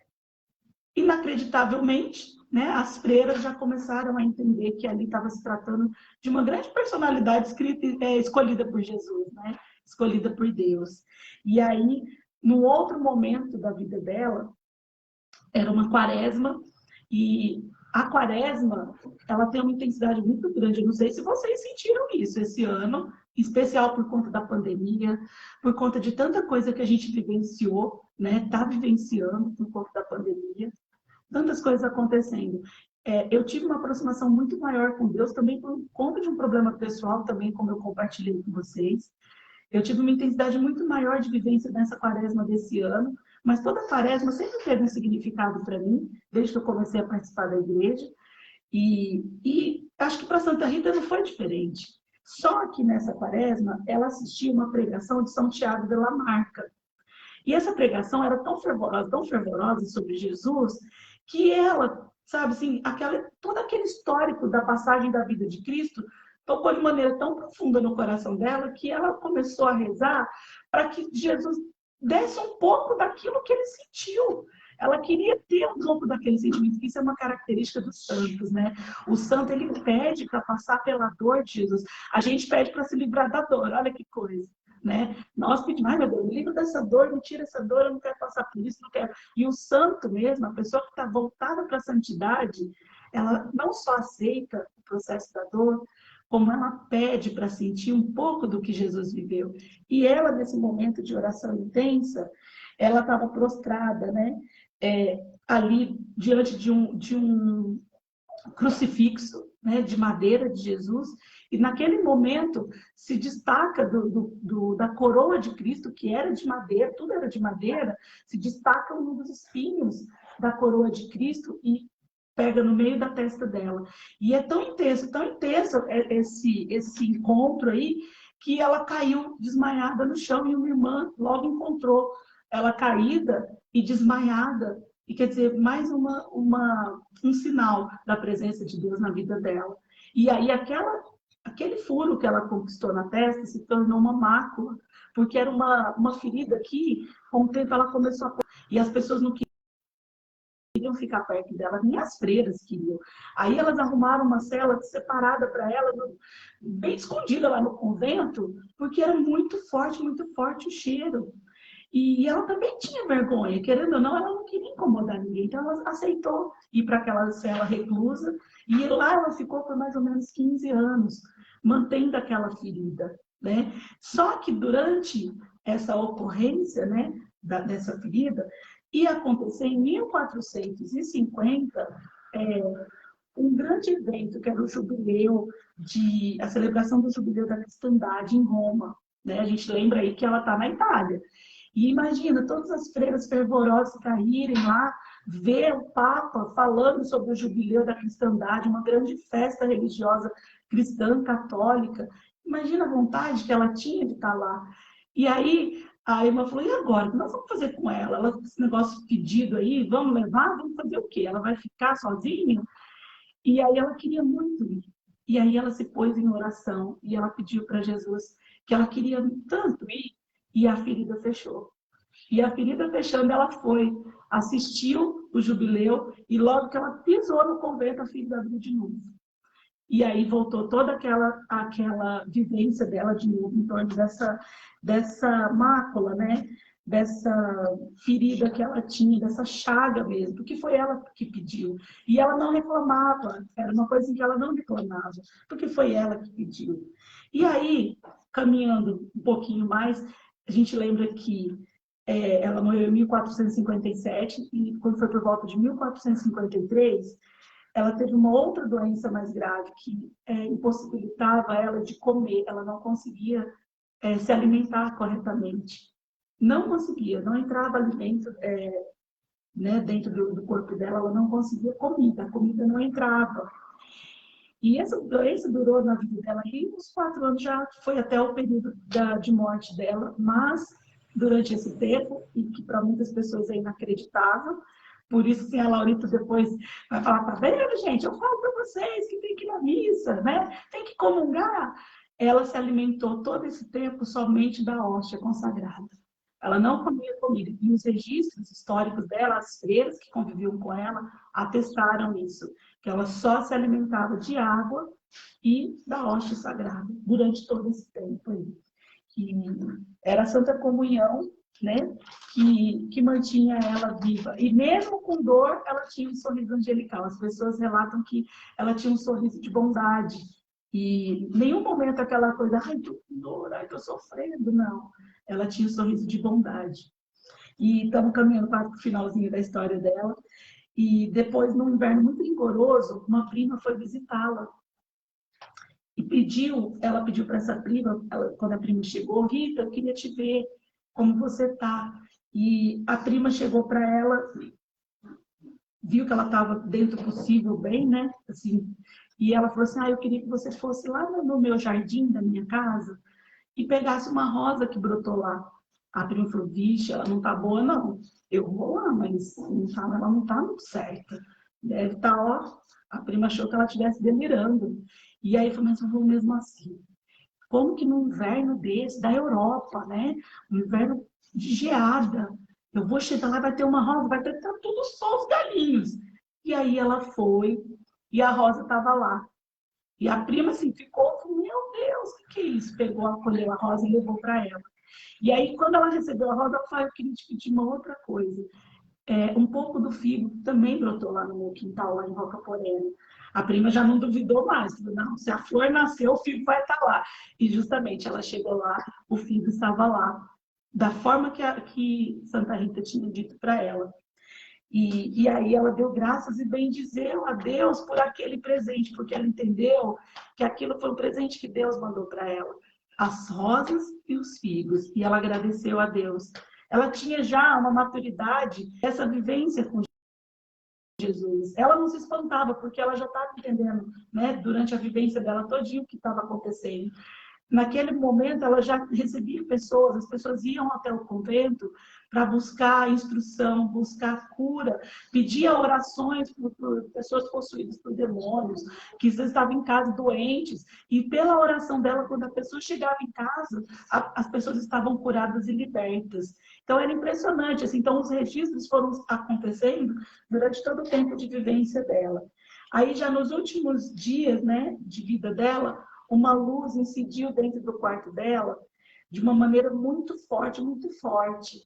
B: inacreditavelmente, né, as freiras já começaram a entender que ali estava se tratando de uma grande personalidade escolhida por Jesus, né, escolhida por Deus. E aí, num outro momento da vida dela, era uma quaresma, e a quaresma, ela tem uma intensidade muito grande. Eu não sei se vocês sentiram isso esse ano, em especial por conta da pandemia, por conta de tanta coisa que a gente vivenciou, né, está vivenciando por conta da pandemia. Tantas coisas acontecendo. Eu tive uma aproximação muito maior com Deus, também por conta de um problema pessoal, também como eu compartilhei com vocês. Eu tive uma intensidade muito maior de vivência nessa quaresma desse ano, mas toda quaresma sempre teve um significado para mim, desde que eu comecei a participar da igreja. E acho que para Santa Rita não foi diferente. Só que nessa quaresma, ela assistiu uma pregação de São Tiago de la Marca. E essa pregação era tão fervorosa sobre Jesus, que ela, sabe assim, todo aquele histórico da passagem da vida de Cristo tocou de maneira tão profunda no coração dela que ela começou a rezar para que Jesus desse um pouco daquilo que ele sentiu. Ela queria ter um pouco daquele sentimento, que isso é uma característica dos santos, né? O santo, ele pede para passar pela dor de Jesus. A gente pede para se livrar da dor, olha que coisa. Né? Nós pedimos, ai meu Deus, me livra dessa dor, me tira essa dor, eu não quero passar por isso, não quero. E o santo mesmo, a pessoa que está voltada para a santidade, ela não só aceita o processo da dor, como ela pede para sentir um pouco do que Jesus viveu. E ela, nesse momento de oração intensa, ela estava prostrada, né? Ali diante de um crucifixo, né, de madeira de Jesus, e naquele momento se destaca da coroa de Cristo, que era de madeira, tudo era de madeira, se destaca um dos espinhos da coroa de Cristo e pega no meio da testa dela. E é tão intenso esse encontro aí, que ela caiu desmaiada no chão, e uma irmã logo encontrou ela caída e desmaiada. E quer dizer, mais um sinal da presença de Deus na vida dela. E aí aquele furo que ela conquistou na testa se tornou uma mácula, porque era uma ferida que, com o tempo, ela começou a... E as pessoas não queriam ficar perto dela, nem as freiras queriam. Aí elas arrumaram uma cela separada para ela, bem escondida lá no convento, porque era muito forte o cheiro. E ela também tinha vergonha, querendo ou não, ela não queria incomodar ninguém, então ela aceitou ir para aquela cela reclusa, e lá ela ficou por mais ou menos 15 anos, mantendo aquela ferida, né? Só que durante essa ocorrência, né, dessa ferida, ia acontecer em 1450, um grande evento, que era o jubileu, a celebração do jubileu da cristandade em Roma, né? A gente lembra aí que ela está na Itália. E imagina, todas as freiras fervorosas caírem lá, ver o Papa falando sobre o jubileu da cristandade, uma grande festa religiosa cristã, católica. Imagina a vontade que ela tinha de estar lá. E aí a irmã falou, e agora? O que nós vamos fazer com ela? Ela esse negócio pedido aí, vamos levar? Vamos fazer o quê? Ela vai ficar sozinha? E aí ela queria muito ir. E aí ela se pôs em oração e ela pediu para Jesus que ela queria tanto ir. E a ferida fechou. E a ferida fechando, ela foi, assistiu o jubileu, e logo que ela pisou no convento, a ferida abriu de novo. E aí voltou toda aquela vivência dela de novo, em torno dessa mácula, né? Dessa ferida que ela tinha, dessa chaga mesmo, porque foi ela que pediu. E ela não reclamava, era uma coisa que ela não reclamava, porque foi ela que pediu. E aí, caminhando um pouquinho mais, a gente lembra que ela morreu em 1457, e quando foi por volta de 1453, ela teve uma outra doença mais grave, que impossibilitava ela de comer, ela não conseguia se alimentar corretamente. Não conseguia, não entrava alimento né, dentro do corpo dela, ela não conseguia comida, a comida não entrava. E essa doença durou na vida dela aí uns 4 anos, já foi até o período de morte dela, mas durante esse tempo, e que para muitas pessoas é inacreditável, por isso que a Laurita depois vai falar, tá vendo, gente? Eu falo para vocês que tem que ir na missa, né? Tem que comungar. Ela se alimentou todo esse tempo somente da hóstia consagrada. Ela não comia comida. E os registros históricos dela, as freiras que conviviam com ela, atestaram isso, que ela só se alimentava de água e da hóstia sagrada durante todo esse tempo aí. Que era a Santa Comunhão, né, que mantinha ela viva. E mesmo com dor, ela tinha um sorriso angelical. As pessoas relatam que ela tinha um sorriso de bondade. E em nenhum momento aquela coisa, ai, tô com dor, ai, tô sofrendo, não. Ela tinha um sorriso de bondade. E estamos caminhando para o finalzinho da história dela. E depois, num inverno muito rigoroso, uma prima foi visitá-la. E ela pediu para essa prima, quando a prima chegou, Rita, eu queria te ver, como você está. E a prima chegou para ela, viu que ela estava dentro do possível bem, né? Assim, e ela falou assim, eu queria que você fosse lá no meu jardim da minha casa e pegasse uma rosa que brotou lá. A prima falou, vixe, ela não está boa, não. Eu vou lá, mas ela não está muito certa. Deve estar, ó, a prima achou que ela estivesse delirando. E aí falou, mas eu vou mesmo assim. Como que no inverno desse, da Europa, né? Um inverno de geada, eu vou chegar lá, vai ter uma rosa, vai ter tudo só os galinhos. E aí ela foi, e a rosa estava lá. E a prima, assim, ficou, meu Deus, o que é isso? Pegou, acolheu a rosa e levou para ela. E aí, quando ela recebeu a rosa, ela falou, eu queria te pedir uma outra coisa. Um pouco do figo também brotou lá no meu quintal, lá em Roca Porena. A prima já não duvidou mais, falou, não, se a flor nasceu, o figo vai estar lá. E justamente ela chegou lá, o figo estava lá, da forma que Santa Rita tinha dito para ela. E aí ela deu graças e bendizeu a Deus por aquele presente, porque ela entendeu que aquilo foi um presente que Deus mandou para ela. As rosas e os figos. E ela agradeceu a Deus. Ela tinha já uma maturidade, essa vivência com Jesus. Ela não se espantava, porque ela já estava entendendo, né, durante a vivência dela todinho o que estava acontecendo. naquele momento, ela já recebia pessoas, as pessoas iam até o convento para buscar instrução, buscar cura, pedia orações por pessoas possuídas por demônios, que estavam em casa doentes, e pela oração dela, quando a pessoa chegava em casa, as pessoas estavam curadas e libertas. Então, era impressionante, assim, então os registros foram acontecendo durante todo o tempo de vivência dela. Aí, já nos últimos dias, né, de vida dela, uma luz incidiu dentro do quarto dela de uma maneira muito forte, muito forte.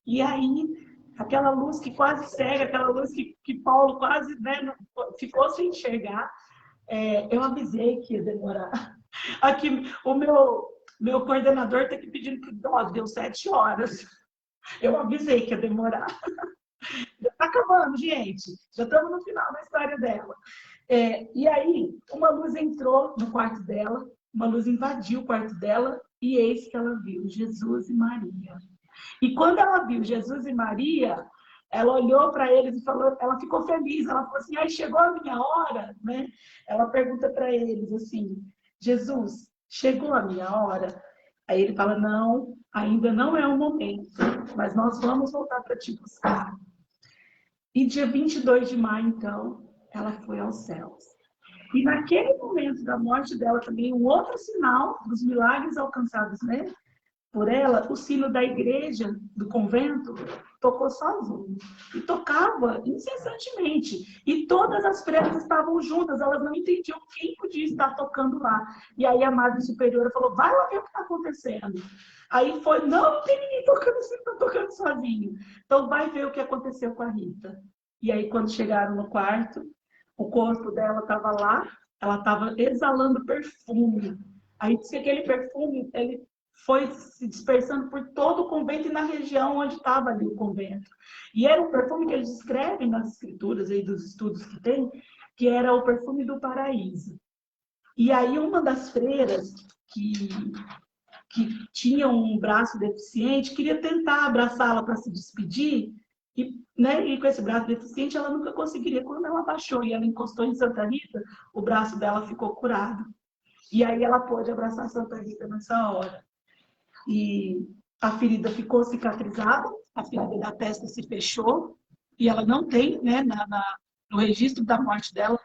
B: E aí, aquela luz que quase cega, aquela luz que Paulo quase, né, ficou sem enxergar, eu avisei que ia demorar. Aqui, o meu coordenador está aqui pedindo que deu 7 horas. Eu avisei que ia demorar. Já está acabando, gente. Já estamos no final da história dela. E aí, uma luz entrou no quarto dela, uma luz invadiu o quarto dela, e eis que ela viu Jesus e Maria. E quando ela viu Jesus e Maria, ela olhou para eles e falou, ela ficou feliz, ela falou assim, chegou a minha hora, né? Ela pergunta para eles assim, Jesus, chegou a minha hora? Aí ele fala, não, ainda não é o momento, mas nós vamos voltar para te buscar. E dia 22 de maio, então, ela foi aos céus. E naquele momento da morte dela também, um outro sinal dos milagres alcançados, né, por ela, o sino da igreja, do convento, tocou sozinho. E tocava incessantemente. E todas as freiras estavam juntas, elas não entendiam quem podia estar tocando lá. E aí a Madre Superiora falou, vai lá ver o que está acontecendo. Aí foi, não tem ninguém tocando, você está tocando sozinho. Então vai ver o que aconteceu com a Rita. E aí quando chegaram no quarto, o corpo dela estava lá, ela estava exalando perfume. Aí disse que aquele perfume, ele foi se dispersando por todo o convento e na região onde estava ali o convento. E era um perfume que eles descrevem nas escrituras aí dos estudos que tem, que era o perfume do paraíso. E aí uma das freiras que tinha um braço deficiente queria tentar abraçá-la para se despedir, e com esse braço deficiente ela nunca conseguiria. Quando ela abaixou e ela encostou em Santa Rita, o braço dela ficou curado. E aí ela pôde abraçar Santa Rita nessa hora. E a ferida ficou cicatrizada, a ferida da testa se fechou, e ela não tem, né, no registro da morte dela,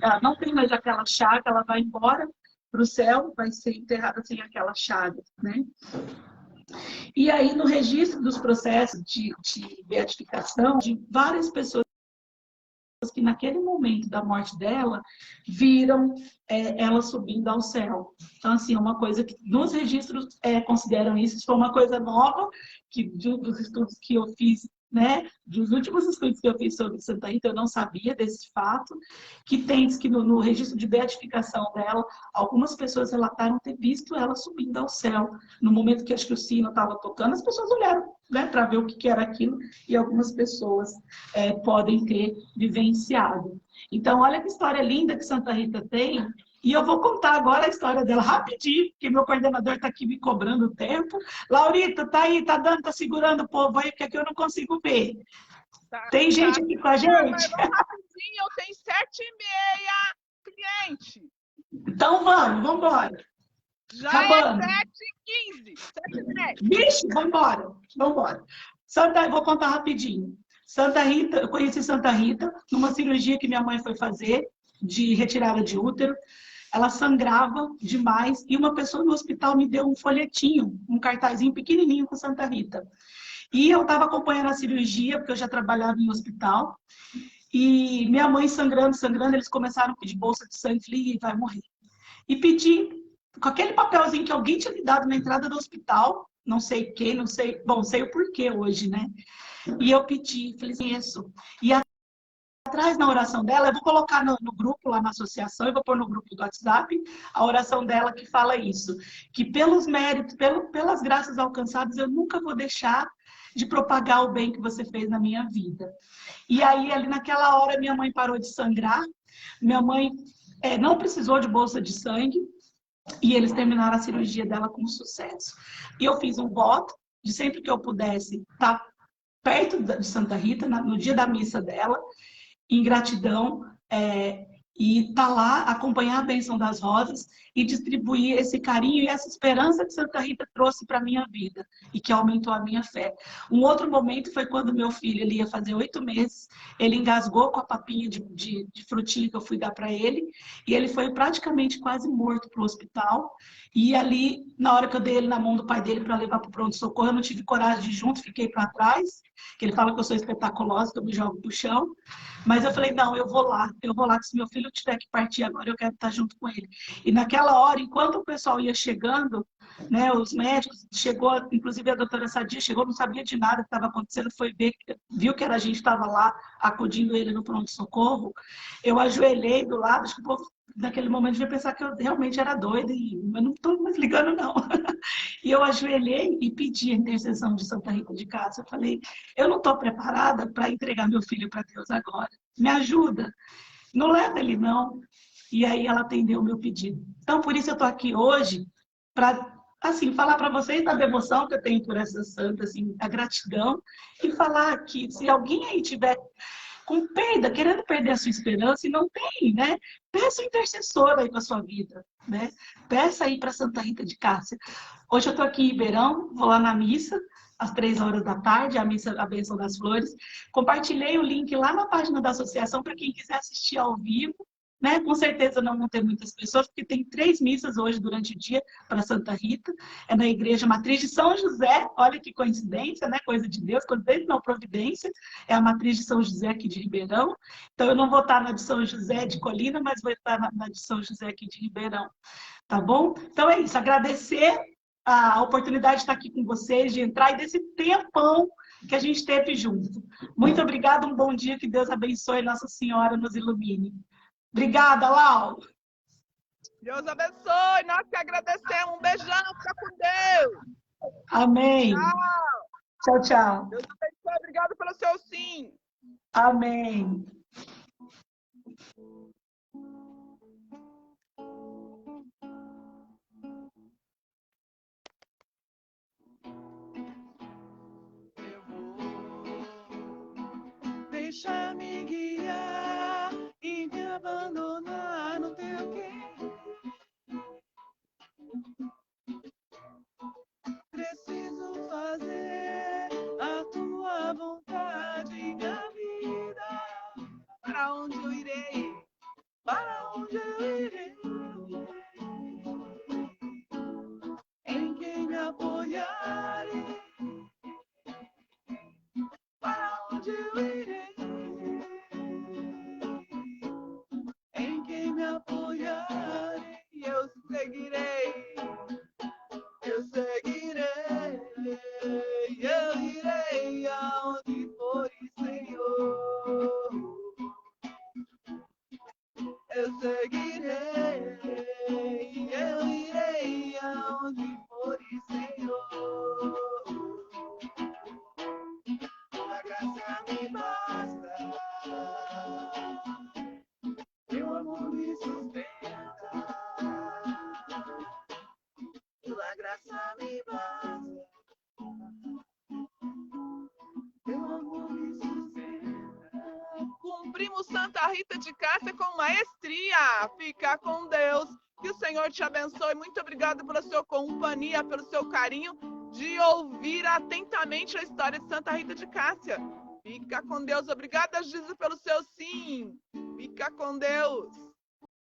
B: ela não tem mais aquela chaga, ela vai embora para o céu, vai ser enterrada sem aquela chaga, né? E aí, no registro dos processos de beatificação, de várias pessoas que naquele momento da morte dela viram ela subindo ao céu. Então, assim, uma coisa que nos registros consideram isso foi uma coisa nova, que dos estudos que eu fiz, né, dos últimos estudos que eu fiz sobre Santa Rita, eu não sabia desse fato, que tem que no registro de beatificação dela, algumas pessoas relataram ter visto ela subindo ao céu. No momento que acho que o sino estava tocando, as pessoas olharam, né, para ver o que era aquilo, e algumas pessoas podem ter vivenciado. Então, olha que história linda que Santa Rita tem. E eu vou contar agora a história dela rapidinho, porque meu coordenador está aqui me cobrando o tempo. Laurita, tá aí, tá segurando o povo aí, porque aqui eu não consigo ver. Tem gente aqui com a gente?
C: Mas vamos rapidinho, eu tenho 7h30, cliente.
B: Então vamos embora.
C: Já
B: Acabando.
C: é 7h15, 7h10.
B: Vixe, vamos embora. Vou contar rapidinho. Santa Rita, eu conheci Santa Rita numa cirurgia que minha mãe foi fazer, de retirada de útero. Ela sangrava demais e uma pessoa no hospital me deu um folhetinho, um cartazinho pequenininho com Santa Rita. E eu estava acompanhando a cirurgia, porque eu já trabalhava em hospital, e minha mãe sangrando, eles começaram a pedir bolsa de sangue, falei, vai morrer. E pedi, com aquele papelzinho que alguém tinha me dado na entrada do hospital, não sei quem, não sei, bom, sei o porquê hoje, né? E eu pedi, falei assim, isso. E atrás na oração dela, eu vou colocar no grupo lá na associação, eu vou pôr no grupo do WhatsApp a oração dela que fala isso, que pelos méritos, pelas graças alcançadas, eu nunca vou deixar de propagar o bem que você fez na minha vida. E aí, ali naquela hora, minha mãe parou de sangrar, minha mãe não precisou de bolsa de sangue, e eles terminaram a cirurgia dela com sucesso. E eu fiz um voto de sempre que eu pudesse estar perto de Santa Rita, no dia da missa dela, em gratidão, e estar lá, acompanhar a bênção das rosas e distribuir esse carinho e essa esperança que Santa Rita trouxe para a minha vida e que aumentou a minha fé. Um outro momento foi quando meu filho, ele ia fazer 8 meses, ele engasgou com a papinha de frutinha que eu fui dar para ele, e ele foi praticamente quase morto para o hospital. E ali, na hora que eu dei ele na mão do pai dele para levar para o pronto-socorro, eu não tive coragem de ir junto, fiquei para trás, que ele fala que eu sou espetaculosa, que eu me jogo pro chão. Mas eu falei, não, eu vou lá, que se meu filho tiver que partir agora, eu quero estar junto com ele. E naquela hora, enquanto o pessoal ia chegando, né, os médicos, chegou, inclusive a doutora Sadia chegou, não sabia de nada que estava acontecendo, foi ver, viu que era a gente estava lá acudindo ele no pronto-socorro, eu ajoelhei do lado, acho que o povo naquele momento devia pensar que eu realmente era doida, e eu não estou mais ligando, não. E eu ajoelhei e pedi a intercessão de Santa Rita de Cássia. Eu falei, eu não estou preparada para entregar meu filho para Deus agora. Me ajuda. Não leva ele, não. E aí ela atendeu o meu pedido. Então, por isso eu estou aqui hoje para, assim, falar para vocês da devoção que eu tenho por essa santa, assim, a gratidão, e falar que se alguém aí tiver com perda, querendo perder a sua esperança e não tem, né? Peça um intercessor aí para sua vida, né? Peça aí para Santa Rita de Cássia. Hoje eu estou aqui em Ribeirão, vou lá na missa, às 3 horas da tarde, a missa A Bênção das Flores. Compartilhei o link lá na página da associação para quem quiser assistir ao vivo, né? Com certeza não vão ter muitas pessoas, porque tem 3 missas hoje durante o dia para Santa Rita. É na Igreja Matriz de São José. Olha que coincidência, né? Coisa de Deus, coincidência não, providência. É a Matriz de São José aqui de Ribeirão. Então eu não vou estar na de São José de Colina, mas vou estar na de São José aqui de Ribeirão. Tá bom? Então é isso. Agradecer a oportunidade de estar aqui com vocês, de entrar e desse tempão que a gente teve junto. Muito obrigada, um bom dia, que Deus abençoe, Nossa Senhora nos ilumine. Obrigada, Lau.
C: Deus abençoe. Nós que agradecemos. Um beijão. Fica com Deus.
B: Amém.
C: Tchau.
B: Tchau, tchau.
C: Deus abençoe. Obrigado pelo seu sim.
B: Amém.
C: Deixa-me guiar e me abandonar no teu querer. Preciso fazer a tua vontade, minha vida. Para onde eu irei? Para onde eu irei? Em quem me apoiarei? Para onde eu irei? Em quem me apoiarei? Eu seguirei. Eu seguirei. Eu irei aonde for, Senhor. Eu seguirei. Eu irei aonde for, Senhor. A graça me basta, meu amor me sustenta. Tua graça me basta, meu amor me sustenta. Cumprimos Santa Rita de Cássia com maestria. Fica com Deus. Que o Senhor te abençoe. Muito obrigado pela sua companhia, pelo seu carinho de ouvir atentamente a história de Santa Rita de Cássia. Fica com Deus. Obrigada, Jesus, pelo seu sim. Fica com Deus.